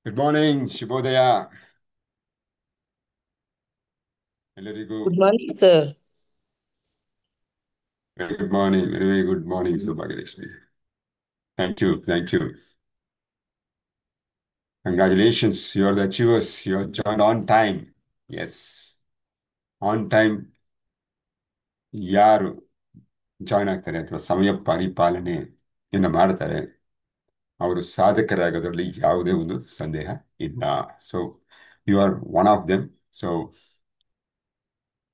Good morning ಶುಭೋದಯ ಎಲ್ಲರಿಗೂ. Good morning, sir. Very good morning, very good morning Saubhagyalakshmi. Thank you, thank you. Congratulations, you are the achievers, you are join on time. Yes, on time. ಯಾರು join ಆಗ್ತಾರೆ ಅಥವಾ ಸಮಯ ಪರಿಪಾಲನೆಯನ್ನು ಮಾಡ್ತಾರೆ ಅವರು ಸಾಧಕರಾಗೋದ್ರಲ್ಲಿ ಯಾವುದೇ ಒಂದು ಸಂದೇಹ ಇಲ್ಲ. So you are one of them. So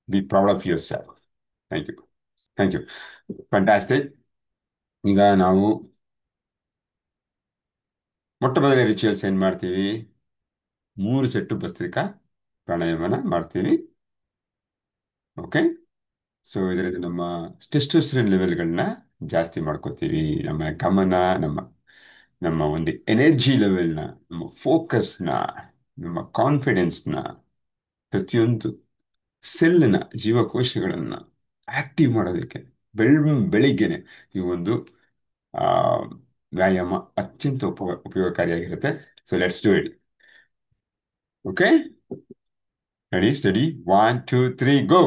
be proud of yourself. Thank you, thank you. Fantastic. ಈಗ ನಾವು ಮೊಟ್ಟ ಮೊದಲನೇ ರಿಚುವಲ್ಸ್ ಏನ್ ಮಾಡ್ತೀವಿ? 3 ಸೆಟ್ಟು ಭಸ್ತ್ರಿಕಾ ಪ್ರಾಣಾಯಾಮನ ಮಾಡ್ತೀವಿ. ಓಕೆ. ಸೊ ಇದರಿಂದ ನಮ್ಮ ಟೆಸ್ಟೋಸ್ಟೆರಾನ್ ಲೆವೆಲ್ಗಳನ್ನ ಜಾಸ್ತಿ ಮಾಡ್ಕೋತೀವಿ. ನಮ್ಮ ಗಮನ, ನಮ್ಮ ನಮ್ಮ ಒಂದು ಎನರ್ಜಿ ಲೆವೆಲ್ನ, ನಮ್ಮ ಫೋಕಸ್ನ, ನಮ್ಮ ಕಾನ್ಫಿಡೆನ್ಸ್ನ, ಪ್ರತಿಯೊಂದು ಸೆಲ್ನ ಜೀವಕೋಶಗಳನ್ನ ಆಕ್ಟಿವ್ ಮಾಡೋದಕ್ಕೆ ಬೆಳಿಗ್ಗೆನೆ ಈ ಒಂದು ಆ, ವ್ಯಾಯಾಮ ಅತ್ಯಂತ ಉಪಯೋಗಕಾರಿಯಾಗಿರುತ್ತೆ. So let's do it. Okay, ready, steady, 1 2 3 go.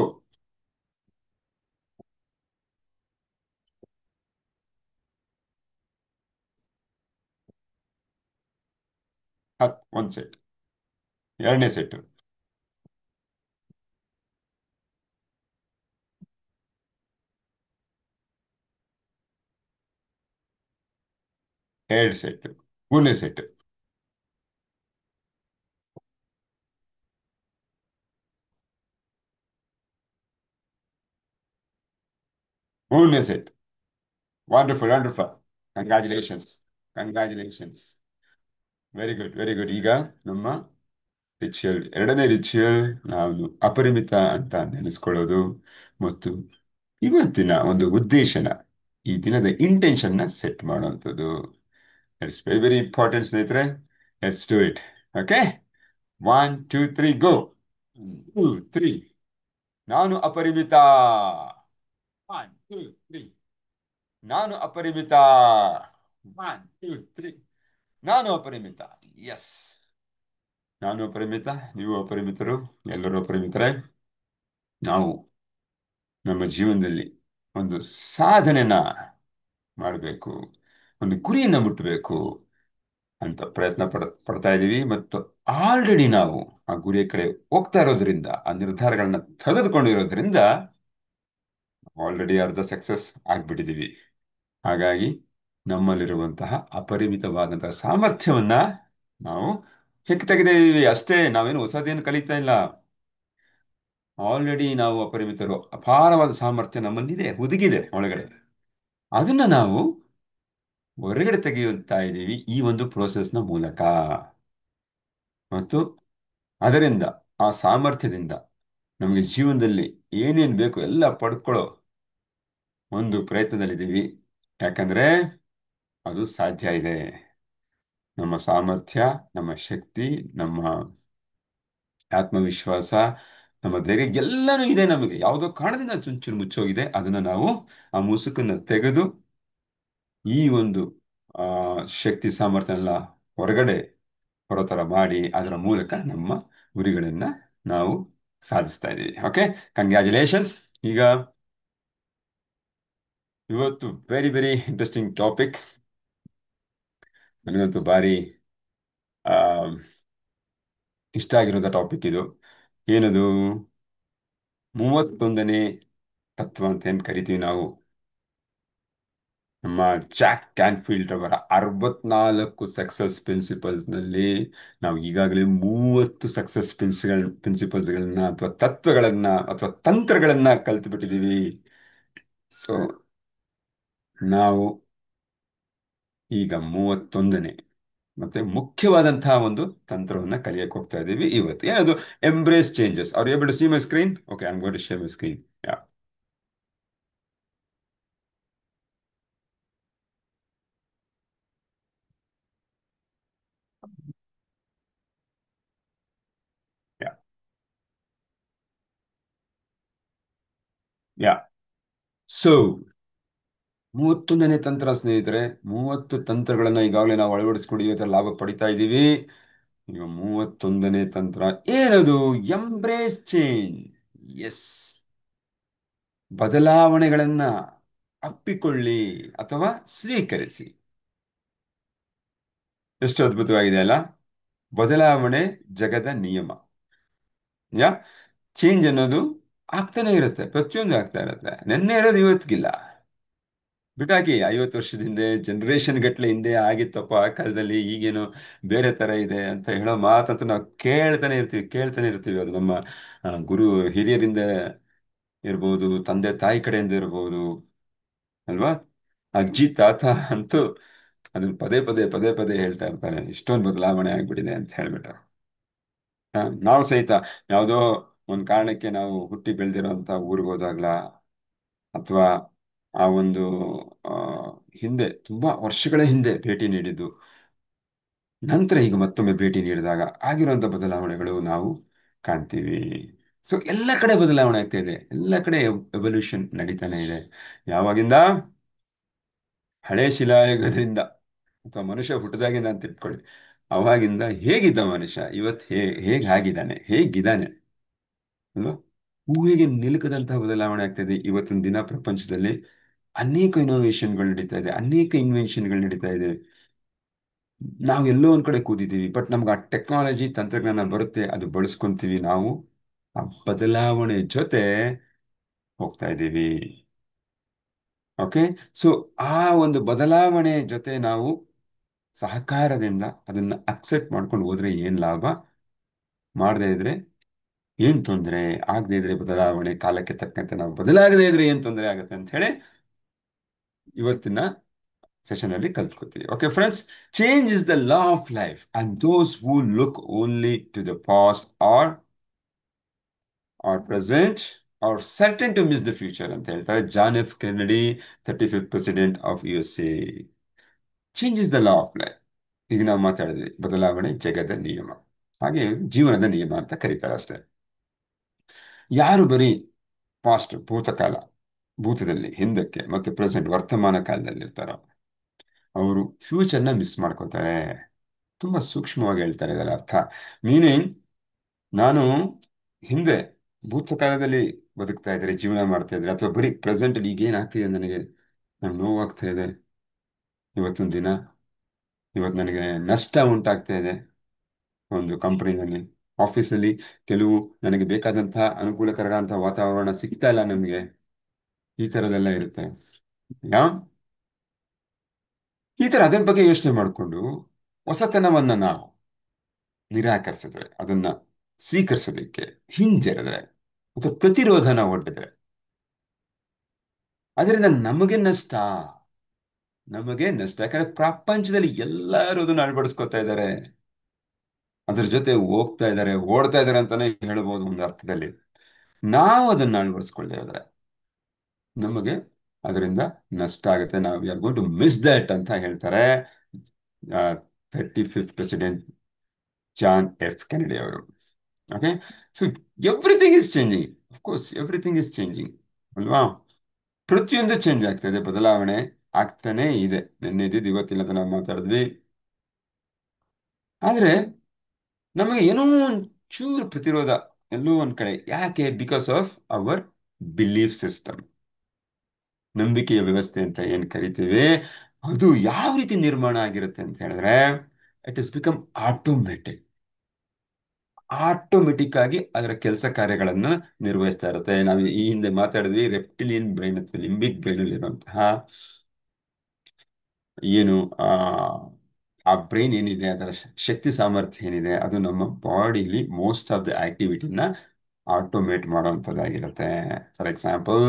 ಒಂದು ಸೆಟ್, ಎರಡನೇ ಸೆಟ್ಟು, 2 ಸೆಟ್ಟು, ಮೂರನೇ ಸೆಟ್, ಮೂರನೇ set. Wonderful, wonderful. Congratulations, congratulations. Very good, very good. ಈಗ ನಮ್ಮ ರಿಚುವಲ್, ಎರಡನೇ ರಿಚುವಲ್, ನಾವು ಅಪರಿಮಿತ ಅಂತ ನೆನೆಸ್ಕೊಳ್ಳೋದು ಮತ್ತು ಇವತ್ತಿನ ಒಂದು ಉದ್ದೇಶನ, ಈ ದಿನದ ಇಂಟೆನ್ಷನ್ನ ಸೆಟ್ ಮಾಡುವಂಥದ್ದು. ಇಟ್ಸ್ ವೆರಿ ವೆರಿ ಇಂಪಾರ್ಟೆಂಟ್ ಸ್ನೇಹಿತರೆ. Let's do it. ಓಕೆ, 1 2 3 ಗೋ. 2 3. ನಾನು ಅಪರಿಮಿತ. 1 2 3. ನಾನು ಅಪರಿಮಿತ. 1 2 3. ನಾನು ಅಪರಿಮಿತ. ಎಸ್, ನಾನು ಅಪರಿಮಿತ, ನೀವು ಅಪರಿಮಿತರು, ಎಲ್ಲರೂ ಅಪರಿಮಿತರೇ. ನಾವು ನಮ್ಮ ಜೀವನದಲ್ಲಿ ಒಂದು ಸಾಧನೆನ ಮಾಡಬೇಕು, ಒಂದು ಗುರಿಯನ್ನು ಮುಟ್ಟಬೇಕು ಅಂತ ಪ್ರಯತ್ನ ಪಡ್ತಾ ಇದ್ದೀವಿ. ಮತ್ತು ಆಲ್ರೆಡಿ ನಾವು ಆ ಗುರಿಯ ಕಡೆ ಹೋಗ್ತಾ ಇರೋದ್ರಿಂದ, ಆ ನಿರ್ಧಾರಗಳನ್ನ ತೆಗೆದುಕೊಂಡಿರೋದ್ರಿಂದ ಆಲ್ರೆಡಿ ಅರ್ಧ ಸಕ್ಸಸ್ ಆಗ್ಬಿಟ್ಟಿದ್ದೀವಿ. ಹಾಗಾಗಿ ನಮ್ಮಲ್ಲಿರುವಂತಹ ಅಪರಿಮಿತವಾದಂತಹ ಸಾಮರ್ಥ್ಯವನ್ನ ನಾವು ಹೆಕ್ ತೆಗೆದಿದ್ದೀವಿ ಅಷ್ಟೇ. ನಾವೇನು ಹೊಸದೇನು ಕಲಿತಾ ಇಲ್ಲ. ಆಲ್ರೆಡಿ ನಾವು ಅಪರಿಮಿತರು. ಅಪಾರವಾದ ಸಾಮರ್ಥ್ಯ ನಮ್ಮಲ್ಲಿದೆ, ಹುದುಗಿದೆ ಒಳಗಡೆ. ಅದನ್ನ ನಾವು ಹೊರಗಡೆ ತೆಗೆಯುತ್ತಾ ಇದ್ದೀವಿ ಈ ಒಂದು ಪ್ರೋಸೆಸ್ನ ಮೂಲಕ. ಮತ್ತು ಅದರಿಂದ, ಆ ಸಾಮರ್ಥ್ಯದಿಂದ ನಮಗೆ ಜೀವನದಲ್ಲಿ ಏನೇನು ಬೇಕು ಎಲ್ಲ ಪಡ್ಕೊಳ್ಳೋ ಒಂದು ಪ್ರಯತ್ನದಲ್ಲಿದ್ದೀವಿ. ಯಾಕಂದ್ರೆ ಅದು ಸಾಧ್ಯ ಇದೆ. ನಮ್ಮ ಸಾಮರ್ಥ್ಯ, ನಮ್ಮ ಶಕ್ತಿ, ನಮ್ಮ ಆತ್ಮವಿಶ್ವಾಸ, ನಮ್ಮ ಧೈರ್ಯ ಎಲ್ಲನೂ ಇದೆ ನಮಗೆ. ಯಾವುದೋ ಕಾರಣದಿಂದ ಚುಂಚುರು ಮುಚ್ಚೋಗಿದೆ. ಅದನ್ನ ನಾವು ಆ ಮುಸುಕನ್ನು ತೆಗೆದು ಈ ಒಂದು ಆ ಶಕ್ತಿ ಸಾಮರ್ಥ್ಯನೆಲ್ಲ ಹೊರಗಡೆ ಹೊರತರ ಮಾಡಿ ಅದರ ಮೂಲಕ ನಮ್ಮ ಗುರಿಗಳನ್ನ ನಾವು ಸಾಧಿಸ್ತಾ ಇದ್ದೀವಿ. Okay, congratulations. ಈಗ ಇವತ್ತು ವೆರಿ ವೆರಿ ಇಂಟ್ರೆಸ್ಟಿಂಗ್ ಟಾಪಿಕ್. ನನಗಂತೂ ಭಾರಿ ಆ, ಇಷ್ಟ ಆಗಿರೋದ ಟಾಪಿಕ್ ಇದು. ಏನದು? 31ನೇ ತತ್ವ ಅಂತ ಏನ್ ಕರಿತೀವಿ ನಾವು. ನಮ್ಮ ಜಾಕ್ ಕ್ಯಾನ್ಫೀಲ್ಡ್ ಅವರ 64 ಸಕ್ಸಸ್ ನಲ್ಲಿ ನಾವು ಈಗಾಗಲೇ 30 ಸಕ್ಸಸ್ ಪ್ರಿನ್ಸಿಪಲ್ಸ್ಗಳನ್ನ ಅಥವಾ ತತ್ವಗಳನ್ನ ಅಥವಾ ತಂತ್ರಗಳನ್ನ ಕಲ್ತು ಬಿಟ್ಟಿದ್ದೀವಿ. ಸೊ ನಾವು ಈಗ 31ನೇ ಮತ್ತೆ ಮುಖ್ಯವಾದಂತಹ ಒಂದು ತಂತ್ರವನ್ನ ಕಲಿಯಕ್ಕೆ ಹೋಗ್ತಾ ಇದ್ದೀವಿ ಇವತ್ತು. ಏನದು? Embrace changes. Are able to see my screen? Okay, I am going to share my screen. Yeah, yeah, yeah. So 31ನೇ ತಂತ್ರ ಸ್ನೇಹಿತರೆ. 30 ತಂತ್ರಗಳನ್ನ ಈಗಾಗಲೇ ನಾವು ಅಳವಡಿಸ್ಕೊಂಡು ಇವತ್ತು ಲಾಭ ಪಡಿತಾ ಇದ್ದೀವಿ. ಈಗ 31ನೇ ತಂತ್ರ ಏನದು? Embrace change. ಎಸ್. ಬದಲಾವಣೆಗಳನ್ನ ಅಪ್ಪಿಕೊಳ್ಳಿ ಅಥವಾ ಸ್ವೀಕರಿಸಿ. ಎಷ್ಟು ಅದ್ಭುತವಾಗಿದೆ ಅಲ್ಲ? ಬದಲಾವಣೆ ಜಗದ ನಿಯಮ. ಯಾ ಚೇಂಜ್ ಅನ್ನೋದು ಆಗ್ತಾನೆ ಇರುತ್ತೆ, ಪ್ರತಿಯೊಂದು ಆಗ್ತಾ ಇರುತ್ತೆ. ನೆನ್ನೆ ಇರೋದು ಇವತ್ತಿಗಿಲ್ಲ. ಬಿಟಾಕಿ 50 ವರ್ಷದ ಹಿಂದೆ, ಜನರೇಷನ್ ಗಟ್ಲೆ ಹಿಂದೆ ಆಗಿತ್ತಪ್ಪ ಆ ಕಾಲದಲ್ಲಿ, ಈಗೇನು ಬೇರೆ ತರ ಇದೆ ಅಂತ ಹೇಳೋ ಮಾತಂತೂ ನಾವು ಕೇಳ್ತಾನೆ ಇರ್ತೀವಿ. ಅದು ನಮ್ಮ ಗುರು ಹಿರಿಯರಿಂದ ಇರ್ಬೋದು, ತಂದೆ ತಾಯಿ ಕಡೆಯಿಂದ ಇರ್ಬೋದು, ಅಲ್ವಾ? ಅಜ್ಜಿ ತಾತ ಅಂತೂ ಅದನ್ನ ಪದೇ ಪದೇ ಪದೇ ಪದೇ ಹೇಳ್ತಾ ಇರ್ತಾರೆ, ಇಷ್ಟೊಂದು ಬದಲಾವಣೆ ಆಗ್ಬಿಟ್ಟಿದೆ ಅಂತ ಹೇಳ್ಬಿಟ್ಟು. ನಾವು ಸಹಿತ ಯಾವುದೋ ಒಂದು ಕಾರಣಕ್ಕೆ ನಾವು ಹುಟ್ಟಿ ಬೆಳೆದಿರೋಂಥ ಊರಿಗೆ ಹೋದಾಗ್ಲ, ಅಥವಾ ಆ ಒಂದು ಆ, ಹಿಂದೆ ತುಂಬಾ ವರ್ಷಗಳ ಹಿಂದೆ ಭೇಟಿ ನೀಡಿದ್ದು, ನಂತರ ಈಗ ಮತ್ತೊಮ್ಮೆ ಭೇಟಿ ನೀಡಿದಾಗ ಆಗಿರುವಂಥ ಬದಲಾವಣೆಗಳು ನಾವು ಕಾಣ್ತೀವಿ. ಸೊ ಎಲ್ಲ ಕಡೆ ಬದಲಾವಣೆ ಆಗ್ತಾ ಇದೆ, ಎಲ್ಲ ಕಡೆ ಎವಲ್ಯೂಷನ್ ನಡೀತಾನೆ ಇದೆ. ಯಾವಾಗಿಂದ? ಹಳೆ ಶಿಲಾಯುಗದಿಂದ, ಅಥವಾ ಮನುಷ್ಯ ಹುಟ್ಟಿದಾಗಿಂದ ಅಂತ ಇಟ್ಕೊಳ್ಳಿ. ಅವಾಗಿಂದ ಹೇಗಿದ್ದ ಮನುಷ್ಯ, ಇವತ್ತು ಹೇಗಿದ್ದಾನೆ ಅಲ್ವಾ? ಊಹೆಗೆ ನಿಲುಕದಂತಹ ಬದಲಾವಣೆ ಆಗ್ತಾ ಇದೆ ಇವತ್ತಿನ ದಿನ. ಪ್ರಪಂಚದಲ್ಲಿ ಅನೇಕ ಇನೋವೇಷನ್ಗಳು ನಡೀತಾ ಇದೆ, ಅನೇಕ ಇನ್ವೆನ್ಷನ್ಗಳು ನಡೀತಾ ಇದೆ. ನಾವು ಎಲ್ಲೋ ಒಂದ್ ಕಡೆ ಕೂದಿದ್ದೀವಿ, ಬಟ್ ನಮ್ಗೆ ಆ ಟೆಕ್ನಾಲಜಿ ತಂತ್ರಜ್ಞಾನ ಬರುತ್ತೆ, ಅದು ಬಳಸ್ಕೊಂತೀವಿ ನಾವು. ಆ ಬದಲಾವಣೆ ಜೊತೆ ಹೋಗ್ತಾ ಇದ್ದೀವಿ. ಓಕೆ. ಸೊ ಆ ಒಂದು ಬದಲಾವಣೆ ಜೊತೆ ನಾವು ಸಹಕಾರದಿಂದ ಅದನ್ನ ಅಕ್ಸೆಪ್ಟ್ ಮಾಡ್ಕೊಂಡು ಹೋದ್ರೆ ಏನ್ ಲಾಭ, ಮಾಡದೇ ಇದ್ರೆ ಏನ್ ತೊಂದರೆ, ಆಗದೆ ಇದ್ರೆ ಬದಲಾವಣೆ ಕಾಲಕ್ಕೆ ತಕ್ಕಂತೆ ನಾವು ಬದಲಾಗದೇ ಇದ್ರೆ ಏನ್ ತೊಂದರೆ ಆಗುತ್ತೆ ಅಂತ ಹೇಳಿ ಇವತ್ತಿನ ಸೆಷನ್ ಅಲ್ಲಿ ಕಲ್ತ್ಕೊತೀವಿ. Okay friends, change is the law of life and those who look only to the past or present are certain to miss the future ಅಂತ ಹೇಳ್ತಾರೆ John F Kennedy, 35th president of USA. Change is the law of life. ಈಗ ನಾವು ಮಾತಾಡಿದ್ವಿ, ಬದಲಾವಣೆ ಜಗದ ನಿಯಮ, ಹಾಗೆ ಜೀವನದ ನಿಯಮ ಅಂತ ಕರೀತಾರೆ ಅಷ್ಟೇ. ಯಾರು ಬರೀ ಪಾಸ್ಟ್ ಭೂತದಲ್ಲಿ ಹಿಂದಕ್ಕೆ ಮತ್ತು ಪ್ರೆಸೆಂಟ್ ವರ್ತಮಾನ ಕಾಲದಲ್ಲಿ ಇರ್ತಾರೋ ಅವರು ಫ್ಯೂಚರ್ನ ಮಿಸ್ ಮಾಡ್ಕೋತಾರೆ. ತುಂಬಾ ಸೂಕ್ಷ್ಮವಾಗಿ ಹೇಳ್ತಾರೆ ಇದರ ಅರ್ಥ. ಮೀನಿಂಗ್, ನಾನು ಹಿಂದೆ ಭೂತಕಾಲದಲ್ಲಿ ಬದುಕ್ತಾ ಇದ್ರೆ, ಜೀವನ ಮಾಡ್ತಾ ಇದ್ರೆ, ಅಥವಾ ಬರೀ ಪ್ರೆಸೆಂಟ್ ಅಲ್ಲಿ ಈಗ ಏನಾಗ್ತಿದೆ ನನಗೆ, ನಂಗೆ ನೋವಾಗ್ತಾ ಇದೆ ಇವತ್ತೊಂದು ದಿನ, ಇವತ್ತು ನನಗೆ ನಷ್ಟ ಉಂಟಾಗ್ತಾ ಇದೆ ಒಂದು ಕಂಪನಿನಲ್ಲಿ, ಆಫೀಸಲ್ಲಿ ಕೆಲವು ನನಗೆ ಬೇಕಾದಂತಹ ಅನುಕೂಲಕರವಾದಂತಹ ವಾತಾವರಣ ಸಿಗ್ತಾ ಇಲ್ಲ ನಮಗೆ, ಈ ಥರದೆಲ್ಲ ಇರುತ್ತೆ. ಯಾ ಈ ಥರ ಅದ್ರ ಬಗ್ಗೆ ಯೋಚನೆ ಮಾಡಿಕೊಂಡು ಹೊಸತನವನ್ನ ನಾವು ನಿರಾಕರಿಸಿದ್ರೆ, ಅದನ್ನ ಸ್ವೀಕರಿಸೋದಕ್ಕೆ ಹಿಂಜರಿದ್ರೆ ಅಥವಾ ಪ್ರತಿರೋಧನ ಒಡ್ಡಿದ್ರೆ, ಅದರಿಂದ ನಮಗೆ ನಷ್ಟ. ಯಾಕಂದ್ರೆ ಪ್ರಪಂಚದಲ್ಲಿ ಎಲ್ಲರೂ ಅದನ್ನ ಅಳವಡಿಸ್ಕೊತಾ ಇದ್ದಾರೆ, ಅದ್ರ ಜೊತೆ ಹೋಗ್ತಾ ಇದ್ದಾರೆ, ಓಡ್ತಾ ಇದ್ದಾರೆ ಅಂತಾನೆ ಹೇಳ್ಬೋದು ಒಂದು ಅರ್ಥದಲ್ಲಿ. ನಾವು ಅದನ್ನ ಅಳವಡಿಸ್ಕೊಳ್ದೇ ಹೋದ್ರೆ ನಮಗೆ ಅದರಿಂದ ನಷ್ಟ ಆಗುತ್ತೆ. ನಾವು we are going to miss that ಅಂತ ಹೇಳ್ತಾರೆ 35th president John F Kennedy ಅವರು. Okay. So everything is changing, of course everything is changing ಅಲ್ವಾ? ಪ್ರತಿಯೊಂದು ಚೇಂಜ್ ಆಗ್ತಾ ಇದೆ, ಬದಲಾವಣೆ ಆಗ್ತಾನೇ ಇದೆ. ನಿನ್ನೆ ಇದ್ದಿದ್ದು ಇವತ್ತಿಲ್ಲ ಅಂತ ನಾವು ಮಾತಾಡಿದ್ವಿ. ಆದ್ರೆ ನಮಗೆ ಏನೋ ಒಂದು ಚೂರು ಪ್ರತಿರೋಧ ಎಲ್ಲೋ ಒಂದ್ ಕಡೆ. ಯಾಕೆ? Because of our belief system, ನಂಬಿಕೆಯ ವ್ಯವಸ್ಥೆ ಅಂತ ಏನ್ ಕರಿತೀವಿ, ಅದು ಯಾವ ರೀತಿ ನಿರ್ಮಾಣ ಆಗಿರುತ್ತೆ ಅಂತ ಹೇಳಿದ್ರೆ, it is become automatic. Automatic ಆಗಿ ಅದರ ಕೆಲಸ ಕಾರ್ಯಗಳನ್ನ ನಿರ್ವಹಿಸ್ತಾ ಇರುತ್ತೆ. ನಾವು ಈ ಹಿಂದೆ ಮಾತಾಡಿದ್ವಿ, ರೆಪ್ಟಿಲಿಯನ್ ಬ್ರೈನ್ ಅಥವಾ ಲಿಂಬಿಕ್ ಬ್ರೈನ್ ಅಲ್ಲಿ ಇರುವಂತಹ ಏನು ಆ ಆ ಬ್ರೈನ್ ಏನಿದೆ, ಅದರ ಶಕ್ತಿ ಸಾಮರ್ಥ್ಯ ಏನಿದೆ, ಅದು ನಮ್ಮ ಬಾಡಿಲಿ ಮೋಸ್ಟ್ ಆಫ್ ದ ಆಕ್ಟಿವಿಟಿನ ಆಟೋಮೇಟ್ ಮಾಡುವಂಥದ್ದಾಗಿರುತ್ತೆ. ಫಾರ್ ಎಕ್ಸಾಂಪಲ್,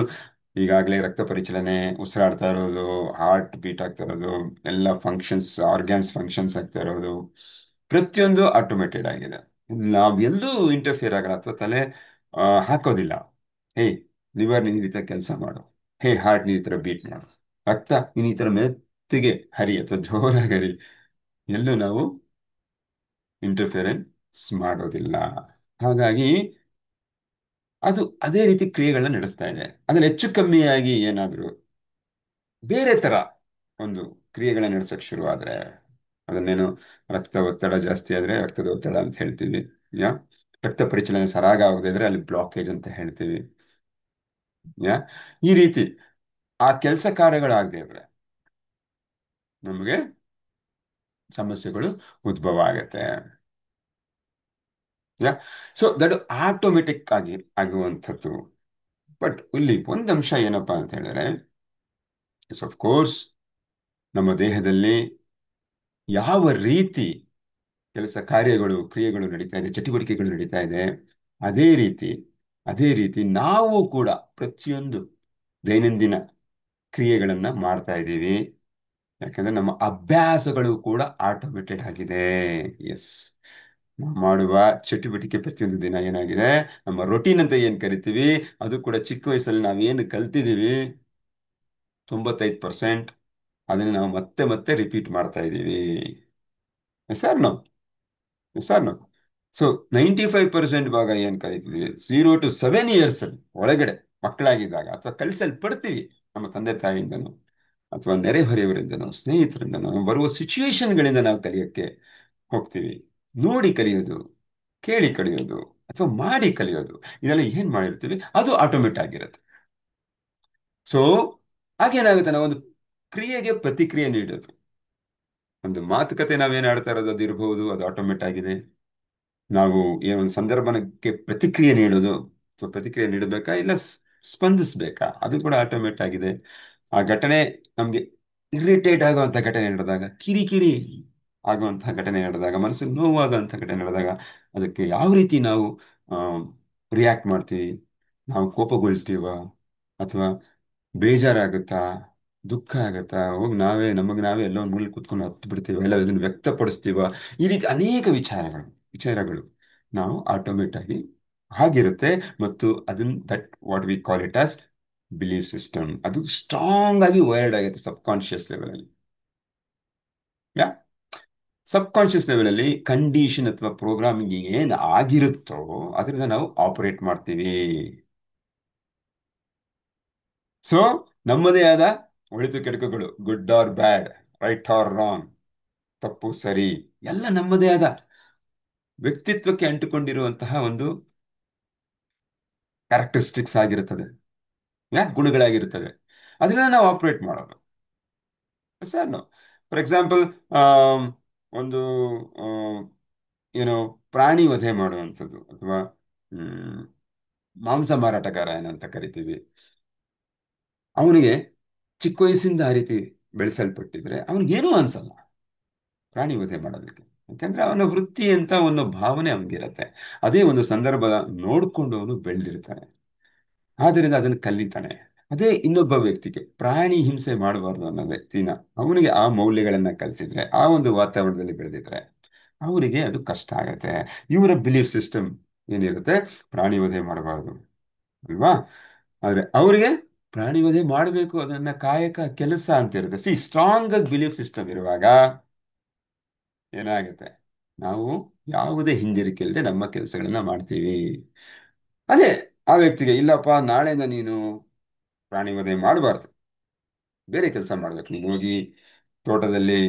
ಈಗಾಗಲೇ ರಕ್ತ ಪರಿಚಲನೆ, ಉಸಿರಾಡ್ತಾ ಇರೋದು, ಹಾರ್ಟ್ ಬೀಟ್ ಆಗ್ತಾ ಇರೋದು, ಎಲ್ಲ ಫಂಕ್ಷನ್ಸ್, ಆರ್ಗ್ಯಾನ್ಸ್ ಫಂಕ್ಷನ್ಸ್ ಆಗ್ತಾ ಇರೋದು, ಪ್ರತಿಯೊಂದು ಆಟೋಮೇಟೆಡ್ ಆಗಿದೆ. ನಾವು ಎಲ್ಲೂ ಇಂಟರ್ಫಿಯರ್ ಆಗಲ್ಲ ಅಥವಾ ತಲೆ ಹಾಕೋದಿಲ್ಲ. ಹೇ ಲಿವರ್, ನೀನು ಈ ಥರ ಕೆಲಸ ಮಾಡು, ಹೇ ಹಾರ್ಟ್, ನೀನು ಈ ಥರ ಬೀಟ್ ಮಾಡು, ರಕ್ತ ನೀನು ಈ ಥರ ಮೆತ್ತಿಗೆ ಹರಿ ಅಥವಾ ಜೋರಾಗಿ ಹರಿ, ಎಲ್ಲೂ ನಾವು ಇಂಟರ್ಫಿಯರೆನ್ಸ್ ಮಾಡೋದಿಲ್ಲ. ಹಾಗಾಗಿ ಅದು ಅದೇ ರೀತಿ ಕ್ರಿಯೆಗಳನ್ನ ನಡೆಸ್ತಾ ಇದೆ. ಅದ್ರಲ್ಲಿ ಹೆಚ್ಚು ಕಮ್ಮಿಯಾಗಿ ಏನಾದರೂ ಬೇರೆ ತರ ಒಂದು ಕ್ರಿಯೆಗಳನ್ನ ನಡೆಸಕ್ ಶುರು ಆದ್ರೆ ಅದನ್ನೇನು ರಕ್ತ ಒತ್ತಡ ಜಾಸ್ತಿ ಆದರೆ ರಕ್ತದ ಒತ್ತಡ ಅಂತ ಹೇಳ್ತೀವಿ. ಯಾ ರಕ್ತ ಪರಿಚಲನೆ ಸರಾಗ ಆಗದೆ ಇದ್ರೆ ಅಲ್ಲಿ ಬ್ಲಾಕೇಜ್ ಅಂತ ಹೇಳ್ತೀವಿ. ಯಾ ಈ ರೀತಿ ಆ ಕೆಲಸ ಕಾರ್ಯಗಳಾಗದೆ ಇದ್ರೆ ನಮಗೆ ಸಮಸ್ಯೆಗಳು ಉದ್ಭವ ಆಗತ್ತೆ. ಯಾ ಸೊ ದಟ್ ಆಟೋಮೆಟಿಕ್ ಆಗಿ ಆಗುವಂಥದ್ದು. ಬಟ್ ಇಲ್ಲಿ ಒಂದು ಅಂಶ ಏನಪ್ಪಾ ಅಂತ ಹೇಳಿದ್ರೆ, ಎಸ್ ಆಫ್ ಕೋರ್ಸ್ ನಮ್ಮ ದೇಹದಲ್ಲಿ ಯಾವ ರೀತಿ ಕೆಲಸ ಕಾರ್ಯಗಳು ಕ್ರಿಯೆಗಳು ನಡೀತಾ ಇದೆ, ಚಟುವಟಿಕೆಗಳು ನಡೀತಾ ಇದೆ, ಅದೇ ರೀತಿ ಅದೇ ರೀತಿ ನಾವು ಕೂಡ ಪ್ರತಿಯೊಂದು ದೈನಂದಿನ ಕ್ರಿಯೆಗಳನ್ನ ಮಾಡ್ತಾ ಇದ್ದೀವಿ. ಯಾಕಂದ್ರೆ ನಮ್ಮ ಅಭ್ಯಾಸಗಳು ಕೂಡ ಆಟೋಮೇಟೆಡ್ ಆಗಿದೆ. ಎಸ್, ನಾವು ಮಾಡುವ ಚಟುವಟಿಕೆ ಪ್ರತಿಯೊಂದು ದಿನ ಏನಾಗಿದೆ, ನಮ್ಮ ರೊಟೀನ್ ಅಂತ ಏನ್ ಕರಿತೀವಿ, ಅದು ಕೂಡ ಚಿಕ್ಕ ವಯಸ್ಸಲ್ಲಿ ನಾವೇನು ಕಲ್ತಿದ್ದೀವಿ 95% ಅದನ್ನು ನಾವು ಮತ್ತೆ ಮತ್ತೆ ರಿಪೀಟ್ ಮಾಡ್ತಾ ಇದ್ದೀವಿ. Yes or no? Yes or no? So 95% ಭಾಗ ಏನ್ ಕಲಿತಿದ್ವಿ 0 to 7 years ಅಲ್ಲಿ ಒಳಗಡೆ ಮಕ್ಕಳಾಗಿದ್ದಾಗ, ಅಥವಾ ಕಲಿಸಲ್ಪಡ್ತೀವಿ ನಮ್ಮ ತಂದೆ ತಾಯಿಯಿಂದನೋ ಅಥವಾ ನೆರೆಹೊರೆಯವರಿಂದನೋ ಸ್ನೇಹಿತರಿಂದನೋ ಬರುವ ಸಿಚುವೇಶನ್ಗಳಿಂದ ನಾವು ಕಲಿಯೋಕ್ಕೆ ಹೋಗ್ತೀವಿ. ನೋಡಿ ಕಲಿಯೋದು, ಕೇಳಿ ಕಲಿಯೋದು, ಅಥವಾ ಮಾಡಿ ಕಲಿಯೋದು, ಇದೆಲ್ಲ ಏನ್ ಮಾಡಿರ್ತೀವಿ ಅದು ಆಟೋಮೇಟ್ ಆಗಿರುತ್ತೆ. ಸೊ ಹಾಗೇನಾಗುತ್ತೆ, ನಾವೊಂದು ಕ್ರಿಯೆಗೆ ಪ್ರತಿಕ್ರಿಯೆ ನೀಡೋದು, ಒಂದು ಮಾತುಕತೆ ನಾವೇನ್ ಆಡ್ತಾ ಇರೋದು ಅದು ಇರಬಹುದು, ಅದು ಆಟೋಮೇಟ್ ಆಗಿದೆ. ನಾವು ಏನೊಂದು ಸಂದರ್ಭಕ್ಕೆ ಪ್ರತಿಕ್ರಿಯೆ ನೀಡೋದು, ಅಥವಾ ಪ್ರತಿಕ್ರಿಯೆ ನೀಡಬೇಕಾ ಇಲ್ಲ ಸ್ಪಂದಿಸ್ಬೇಕಾ, ಅದು ಕೂಡ ಆಟೋಮೇಟ್ ಆಗಿದೆ. ಆ ಘಟನೆ ನಮ್ಗೆ ಇರಿಟೇಟ್ ಆಗುವಂಥ ಘಟನೆ ನಡೆದಾಗ, ಕಿರಿಕಿರಿ ಆಗುವಂಥ ಘಟನೆ ನಡೆದಾಗ, ಮನಸ್ಸಿಗೆ ನೋವಾಗುವಂಥ ಘಟನೆ ನಡೆದಾಗ ಅದಕ್ಕೆ ಯಾವ ರೀತಿ ನಾವು ರಿಯಾಕ್ಟ್ ಮಾಡ್ತೀವಿ, ನಾವು ಕೋಪಗೊಳ್ತೀವ ಅಥವಾ ಬೇಜಾರಾಗುತ್ತಾ, ದುಃಖ ಆಗತ್ತಾ, ಹೋಗಿ ನಮಗೆ ನಾವೇ ಎಲ್ಲೋ ಒಂದು ಮೂಲೆ ಕೂತ್ಕೊಂಡು ಹತ್ತು ಬಿಡ್ತೀವ, ಎಲ್ಲ ಇದನ್ನು ವ್ಯಕ್ತಪಡಿಸ್ತೀವ. ಈ ರೀತಿ ಅನೇಕ ವಿಚಾರಗಳು ನಾವು ಆಟೋಮೇಟ್ ಆಗಿ ಆಗಿರುತ್ತೆ. ಮತ್ತು ಅದನ್ನ that what we call it as belief system, ಅದು ಸ್ಟ್ರಾಂಗ್ ಆಗಿ ವೈರ್ಡ್ ಆಗುತ್ತೆ ಸಬ್ ಕಾನ್ಶಿಯಸ್ ಲೆವೆಲ್. ಯಾ ಸಬ್ ಕಾನ್ಶಿಯಸ್ ಲೆವೆಲ್ ಅಲ್ಲಿ ಕಂಡೀಷನ್ ಅಥವಾ ಪ್ರೋಗ್ರಾಮಿಂಗ್ ಏನ್ ಆಗಿರುತ್ತೋ ಅದರಿಂದ ನಾವು ಆಪರೇಟ್ ಮಾಡ್ತೀವಿ. ಸೊ ನಮ್ಮದೇ ಆದ ಒಳಿತು ಕೆಡುಕುಗಳು, ಗುಡ್ ಆರ್ ಬ್ಯಾಡ್, ರೈಟ್ ಆರ್ ರಾಂಗ್, ತಪ್ಪು ಸರಿ, ಎಲ್ಲ ನಮ್ಮದೇ ಆದ ವ್ಯಕ್ತಿತ್ವಕ್ಕೆ ಅಂಟುಕೊಂಡಿರುವಂತಹ ಒಂದು ಕ್ಯಾರೆಕ್ಟರಿಸ್ಟಿಕ್ಸ್ ಆಗಿರುತ್ತದೆ, ಗುಣಗಳಾಗಿರುತ್ತದೆ. ಅದನ್ನ ನಾವು ಆಪರೇಟ್ ಮಾಡೋದು. ಸರ್ ಫಾರ್ ಎಕ್ಸಾಂಪಲ್, ಒಂದು ಏನೋ ಪ್ರಾಣಿ ವಧೆ ಮಾಡುವಂಥದ್ದು, ಅಥವಾ ಹ್ಮ್, ಮಾಂಸ ಮಾರಾಟಗಾರ ಏನಂತ ಕರಿತೀವಿ, ಅವನಿಗೆ ಚಿಕ್ಕ ವಯಸ್ಸಿಂದ ಆ ರೀತಿ ಬೆಳೆಸಲ್ಪಟ್ಟಿದ್ರೆ ಅವನಿಗೇನೂ ಅನ್ಸಲ್ಲ ಪ್ರಾಣಿ ವಧೆ ಮಾಡೋದಕ್ಕೆ. ಯಾಕಂದ್ರೆ ಅವನ ವೃತ್ತಿ ಅಂತ ಒಂದು ಭಾವನೆ ಅವನಿಗಿರತ್ತೆ. ಅದೇ ಒಂದು ಸಂದರ್ಭ ನೋಡ್ಕೊಂಡು ಅವನು ಬೆಳೆದಿರ್ತಾನೆ, ಆದ್ದರಿಂದ ಅದನ್ನು ಕಲಿತಾನೆ. ಅದೇ ಇನ್ನೊಬ್ಬ ವ್ಯಕ್ತಿಗೆ ಪ್ರಾಣಿ ಹಿಂಸೆ ಮಾಡಬಾರ್ದು ಅನ್ನೋ ವ್ಯಕ್ತಿನ ಅವನಿಗೆ ಆ ಮೌಲ್ಯಗಳನ್ನ ಕಲಿಸಿದ್ರೆ, ಆ ಒಂದು ವಾತಾವರಣದಲ್ಲಿ ಬೆಳೆದಿದ್ರೆ ಅವರಿಗೆ ಅದು ಕಷ್ಟ ಆಗತ್ತೆ. ಇವರ ಬಿಲೀಫ್ ಸಿಸ್ಟಮ್ ಏನಿರುತ್ತೆ, ಪ್ರಾಣಿ ವಧೆ ಮಾಡಬಾರ್ದು ಅಲ್ವಾ, ಆದ್ರೆ ಅವರಿಗೆ ಪ್ರಾಣಿ ವಧೆ ಮಾಡಬೇಕು, ಅದನ್ನ ಕಾಯಕ ಕೆಲಸ ಅಂತ ಇರುತ್ತೆ. ಸ್ಟ್ರಾಂಗ್ ಆಗಿ ಬಿಲೀಫ್ ಸಿಸ್ಟಮ್ ಇರುವಾಗ ಏನಾಗುತ್ತೆ, ನಾವು ಯಾವುದೇ ಹಿಂಜರಿಕೆ ಇಲ್ಲದೆ ನಮ್ಮ ಕೆಲಸಗಳನ್ನ ಮಾಡ್ತೀವಿ. ಅದೇ ಆ ವ್ಯಕ್ತಿಗೆ ಇಲ್ಲಪ್ಪ, ನಾಳೆಯಿಂದ ನೀನು ಪ್ರಾಣಿ ವಧೆ ಮಾಡಬಾರ್ದು, ಬೇರೆ ಕೆಲಸ ಮಾಡ್ಬೇಕು, ನೀನು ಹೋಗಿ ತೋಟದಲ್ಲಿ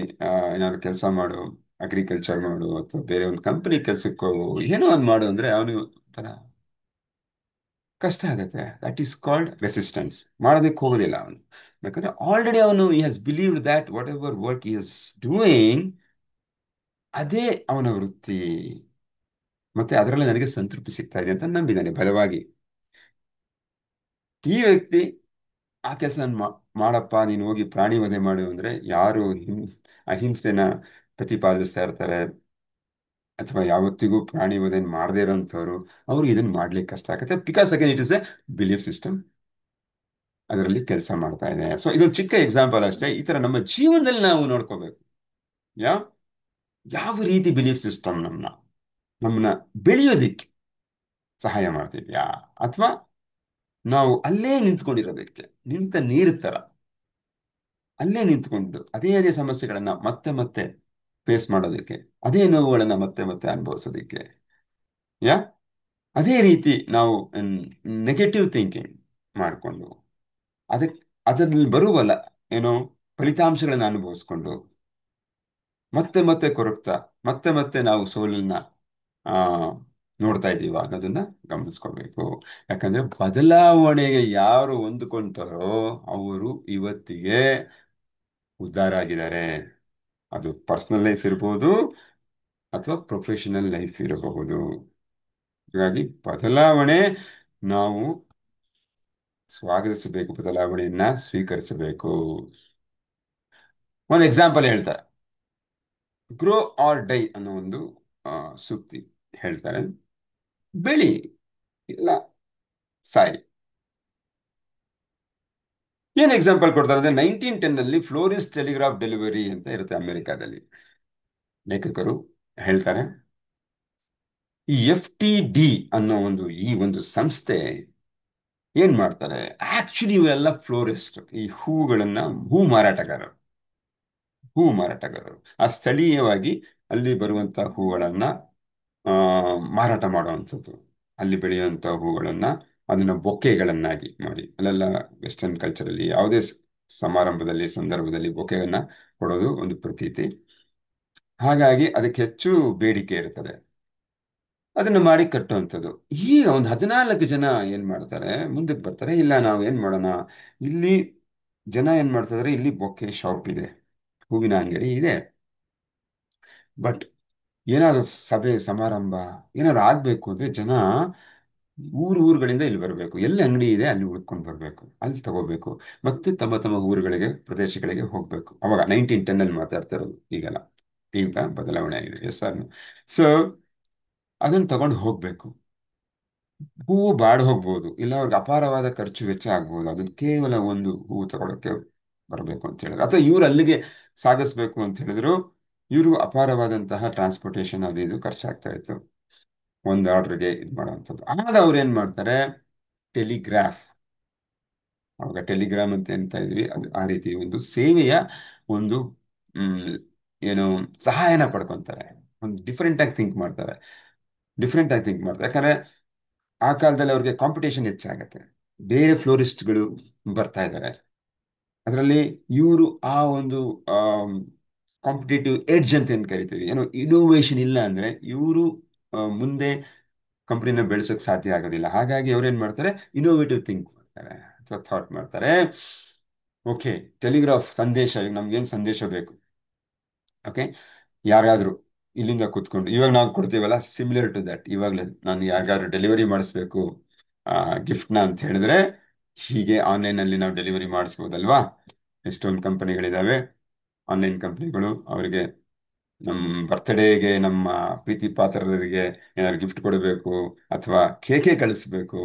ಏನಾದ್ರು ಕೆಲಸ ಮಾಡು, ಅಗ್ರಿಕಲ್ಚರ್ ಮಾಡು, ಅಥವಾ ಬೇರೆ ಒಂದು ಕಂಪನಿ ಕೆಲ್ಸಕ್ಕೆ ಹೋಗು, ಏನೋ ಒಂದು ಮಾಡು ಅಂದ್ರೆ ಅವನಿಗೆ ಒಂಥರ ಕಷ್ಟ ಆಗುತ್ತೆ. That is called resistance. ಮಾಡೋದಕ್ಕೆ ಹೋಗೋದಿಲ್ಲ ಅವನು, ಯಾಕಂದ್ರೆ ಆಲ್ರೆಡಿ ಅವನು ಈ has believed that what ever work is doing ಅದೇ ಅವನ ವೃತ್ತಿ, ಮತ್ತೆ ಅದರಲ್ಲಿ ನನಗೆ ಸಂತೃಪ್ತಿ ಸಿಗ್ತಾ ಇದೆ ಅಂತ ನಂಬಿದ್ದಾನೆ ಬಲವಾಗಿ. ಈ ವ್ಯಕ್ತಿ ಆ ಕೆಲಸ ಮಾಡಪ್ಪ, ನೀನು ಹೋಗಿ ಪ್ರಾಣಿ ವಧೆ ಮಾಡು ಅಂದ್ರೆ ಯಾರು ಅಹಿಂಸೆನ ಪ್ರತಿಪಾದಿಸ್ತಾ ಇರ್ತಾರೆ, ಅಥವಾ ಯಾವತ್ತಿಗೂ ಪ್ರಾಣಿ ವಧೆ ಮಾಡದೇ ಇರೋಂಥವ್ರು, ಅವ್ರಿಗೆ ಇದನ್ನ ಮಾಡ್ಲಿಕ್ಕೆ ಕಷ್ಟ ಆಗುತ್ತೆ. Because again it is A belief system, ಅದರಲ್ಲಿ ಕೆಲಸ ಮಾಡ್ತಾ ಇದೆ. ಸೊ ಇದೊಂದು ಚಿಕ್ಕ ಎಕ್ಸಾಂಪಲ್ ಅಷ್ಟೇ. ಈ ತರ ನಮ್ಮ ಜೀವನದಲ್ಲಿ ನಾವು ನೋಡ್ಕೋಬೇಕು, ಯಾ ಯಾವ ರೀತಿ ಬಿಲೀಫ್ ಸಿಸ್ಟಮ್ ನಮ್ಮನ್ನ ಬೆಳೆಯೋದಿಕ್ಕೆ ಸಹಾಯ ಮಾಡ್ತಿದ್ಯಾ, ಅಥವಾ ನಾವು ಅಲ್ಲೇ ನಿಂತ್ಕೊಂಡಿರೋದಕ್ಕೆ, ನಿಂತ ನೀರು ತರ ಅಲ್ಲೇ ನಿಂತ್ಕೊಂಡು ಅದೇ ಅದೇ ಸಮಸ್ಯೆಗಳನ್ನ ಮತ್ತೆ ಮತ್ತೆ ಫೇಸ್ ಮಾಡೋದಕ್ಕೆ, ಅದೇ ನೋವುಗಳನ್ನ ಮತ್ತೆ ಮತ್ತೆ ಅನುಭವಿಸೋದಕ್ಕೆ, ಯಾ ಅದೇ ರೀತಿ ನಾವು ನೆಗೆಟಿವ್ ಥಿಂಕಿಂಗ್ ಮಾಡಿಕೊಂಡು ಅದಕ್ಕೆ ಅದರಲ್ಲಿ ಬರುವಲ್ಲ ಏನೋ ಫಲಿತಾಂಶಗಳನ್ನ ಅನುಭವಿಸ್ಕೊಂಡು ಮತ್ತೆ ಮತ್ತೆ ಕೊರಗ್ತಾ ಮತ್ತೆ ಮತ್ತೆ ನಾವು ಸೋಲನ್ನ ಆ ನೋಡ್ತಾ ಇದ್ದೀವ ಅನ್ನೋದನ್ನ ಗಮನಿಸ್ಕೋಬೇಕು. ಯಾಕಂದ್ರೆ ಬದಲಾವಣೆಗೆ ಯಾರು ಹೊಂದ್ಕೊಂತಾರೋ ಅವರು ಇವತ್ತಿಗೆ ಉದ್ಧಾರ ಆಗಿದ್ದಾರೆ. ಅದು ಪರ್ಸನಲ್ ಲೈಫ್ ಇರ್ಬೋದು ಅಥವಾ ಪ್ರೊಫೆಷನಲ್ ಲೈಫ್ ಇರಬಹುದು. ಹಾಗಾಗಿ ಬದಲಾವಣೆ ನಾವು ಸ್ವಾಗತಿಸಬೇಕು, ಬದಲಾವಣೆಯನ್ನ ಸ್ವೀಕರಿಸಬೇಕು. ಒಂದು ಎಕ್ಸಾಂಪಲ್ ಹೇಳ್ತಾರೆ, ಗ್ರೋ ಆರ್ ಡೈ ಅನ್ನೋ ಒಂದು ಸೂಕ್ತಿ ಹೇಳ್ತಾರೆ. ಬೆಳಿ ಇಲ್ಲ ಸಾಯಿ. ಏನ್ ಎಕ್ಸಾಂಪಲ್ ಕೊಡ್ತಾರೆ ಅಂದ್ರೆ 1910 ಅಲ್ಲಿ ಫ್ಲೋರಿಸ್ ಟೆಲಿಗ್ರಾಫ್ ಡೆಲಿವರಿ ಅಂತ ಇರುತ್ತೆ ಅಮೆರಿಕಾದಲ್ಲಿ. ಲೇಖಕರು ಹೇಳ್ತಾರೆ, ಈ FTD ಅನ್ನೋ ಈ ಒಂದು ಸಂಸ್ಥೆ ಏನ್ ಮಾಡ್ತಾರೆ, ಆಕ್ಚುಲಿ ಇವೆಲ್ಲ ಫ್ಲೋರಿಸ್ಟ್, ಈ ಹೂ ಮಾರಾಟಗಾರರು ಆ ಸ್ಥಳೀಯವಾಗಿ ಅಲ್ಲಿ ಬರುವಂತ ಹೂಗಳನ್ನ ಆ ಮಾರಾಟ ಮಾಡುವಂಥದ್ದು. ಅಲ್ಲಿ ಬೆಳೆಯುವಂತ ಹೂಗಳನ್ನ ಅದನ್ನ ಬೊಕ್ಕೆಗಳನ್ನಾಗಿ ಮಾಡಿ, ಅಲ್ಲೆಲ್ಲ ವೆಸ್ಟರ್ನ್ ಕಲ್ಚರಲ್ಲಿ ಯಾವುದೇ ಸಮಾರಂಭದಲ್ಲಿ ಸಂದರ್ಭದಲ್ಲಿ ಬೊಕ್ಕೆಯನ್ನ ಕೊಡೋದು ಒಂದು ಪ್ರತೀತಿ. ಹಾಗಾಗಿ ಅದಕ್ಕೆ ಹೆಚ್ಚು ಬೇಡಿಕೆ ಇರ್ತದೆ, ಅದನ್ನ ಮಾಡಿ ಕಟ್ಟುವಂಥದ್ದು. ಈಗ ಒಂದು 14 ಜನ ಏನ್ ಮಾಡ್ತಾರೆ, ಮುಂದಕ್ಕೆ ಬರ್ತಾರೆ, ಇಲ್ಲ ನಾವು ಏನ್ ಮಾಡೋಣ, ಇಲ್ಲಿ ಜನ ಏನ್ ಮಾಡ್ತಿದಾರೆ, ಇಲ್ಲಿ ಬೊಕ್ಕೆ ಶಾಪ್ ಇದೆ, ಹೂವಿನ ಅಂಗಡಿ ಇದೆ, ಬಟ್ ಏನಾದ್ರು ಸಭೆ ಸಮಾರಂಭ ಏನಾದ್ರು ಆಗ್ಬೇಕು ಅಂದ್ರೆ ಜನ ಊರುಗಳಿಂದ ಇಲ್ಲಿ ಬರಬೇಕು, ಎಲ್ಲಿ ಅಂಗಡಿ ಇದೆ ಅಲ್ಲಿ ಹುಡ್ಕೊಂಡು ಬರಬೇಕು, ಅಲ್ಲಿ ತಗೋಬೇಕು, ಮತ್ತೆ ತಮ್ಮ ತಮ್ಮ ಊರುಗಳಿಗೆ ಪ್ರದೇಶಗಳಿಗೆ ಹೋಗ್ಬೇಕು. ಅವಾಗ 1910 ಅಲ್ಲಿ ಮಾತಾಡ್ತಾ ಇರೋದು, ಈಗಲ್ಲ. ಈಗ ಬದಲಾವಣೆ ಆಗಿದೆ, ಎಸ್ ಸರ್. ಸೊ ಅದನ್ನ ತಗೊಂಡು ಹೋಗ್ಬೇಕು. ಹೂವು ಬಾಡ್ ಹೋಗ್ಬೋದು, ಇಲ್ಲ ಅವ್ರಿಗೆ ಅಪಾರವಾದ ಖರ್ಚು ವೆಚ್ಚ ಆಗ್ಬೋದು, ಅದನ್ನ ಕೇವಲ ಒಂದು ಹೂವು ತಗೊಳಕ್ಕೆ ಬರಬೇಕು ಅಂತ ಹೇಳಿದ್ರು, ಅಥವಾ ಇವ್ರು ಅಲ್ಲಿಗೆ ಸಾಗಿಸ್ಬೇಕು ಅಂತ ಹೇಳಿದ್ರು, ಇವ್ರಿಗೂ ಅಪಾರವಾದಂತಹ ಟ್ರಾನ್ಸ್ಪೋರ್ಟೇಷನ್ ಅದು ಇದು ಖರ್ಚಾಗ್ತಾ ಇತ್ತು ಒಂದು ಆರ್ಡರ್ಗೆ ಇದು ಮಾಡುವಂಥದ್ದು. ಆಗ ಅವ್ರು ಏನ್ ಮಾಡ್ತಾರೆ, ಟೆಲಿಗ್ರಾಫ್, ಅವಾಗ ಟೆಲಿಗ್ರಾಮ್ ಅಂತ ಎಂತ ಇದ್ವಿ, ಅದು ಆ ರೀತಿ ಒಂದು ಸೇವೆಯ ಒಂದು ಹ್ಮ್ ಏನು ಸಹಾಯನ ಪಡ್ಕೊಂತಾರೆ. ಒಂದು ಡಿಫ್ರೆಂಟ್ ಆಗಿ ಥಿಂಕ್ ಮಾಡ್ತಾರೆ. ಯಾಕಂದ್ರೆ ಆ ಕಾಲದಲ್ಲಿ ಅವ್ರಿಗೆ ಕಾಂಪಿಟೇಷನ್ ಹೆಚ್ಚಾಗತ್ತೆ, ಬೇರೆ ಫ್ಲೋರಿಸ್ಟ್ಗಳು ಬರ್ತಾ ಇದ್ದಾರೆ, ಅದರಲ್ಲಿ ಇವರು ಆ ಒಂದು ಕಾಂಪಿಟೇಟಿವ್ ಎಡ್ಜ್ ಅಂತ ಏನ್ ಕರಿತೀವಿ, ಏನೋ ಇನೋವೇಷನ್ ಇಲ್ಲ ಅಂದ್ರೆ ಇವರು ಮುಂದೆ ಕಂಪ್ನಿನ ಬೆಳೆಸೋಕೆ ಸಾಧ್ಯ ಆಗೋದಿಲ್ಲ. ಹಾಗಾಗಿ ಅವ್ರು ಏನ್ ಮಾಡ್ತಾರೆ, ಇನೋವೇಟಿವ್ ಥಿಂಕ್ ಮಾಡ್ತಾರೆ ಅಥವಾ ಥಾಟ್ ಮಾಡ್ತಾರೆ. ಓಕೆ, ಟೆಲಿಗ್ರಾಫ್ ಸಂದೇಶ, ಈಗ ನಮ್ಗೇನು ಸಂದೇಶ ಬೇಕು, ಓಕೆ, ಯಾರಾದ್ರೂ ಇಲ್ಲಿಂದ ಕೂತ್ಕೊಂಡು, ಇವಾಗ ನಾವು ಕೊಡ್ತೀವಲ್ಲ, ಸಿಮಿಲರ್ ಟು ದಟ್, ಇವಾಗಲೇ ನಾನು ಯಾರಿಗಾದ್ರು ಡೆಲಿವರಿ ಮಾಡಿಸ್ಬೇಕು ಗಿಫ್ಟ್ನ ಅಂತ ಹೇಳಿದ್ರೆ, ಹೀಗೆ ಆನ್ಲೈನಲ್ಲಿ ನಾವು ಡೆಲಿವರಿ ಮಾಡಿಸ್ಬೋದಲ್ವಾ. ಎಷ್ಟೊಂದು ಕಂಪನಿಗಳಿದಾವೆ, ಆನ್ಲೈನ್ ಕಂಪನಿಗಳು. ಅವರಿಗೆ ನಮ್ಮ ಬರ್ತ್ಡೇಗೆ, ನಮ್ಮ ಪ್ರೀತಿ ಪಾತ್ರರಿಗೆ ಏನಾದ್ರು ಗಿಫ್ಟ್ ಕೊಡಬೇಕು ಅಥವಾ ಕೇಕೆ ಕಳಿಸ್ಬೇಕು,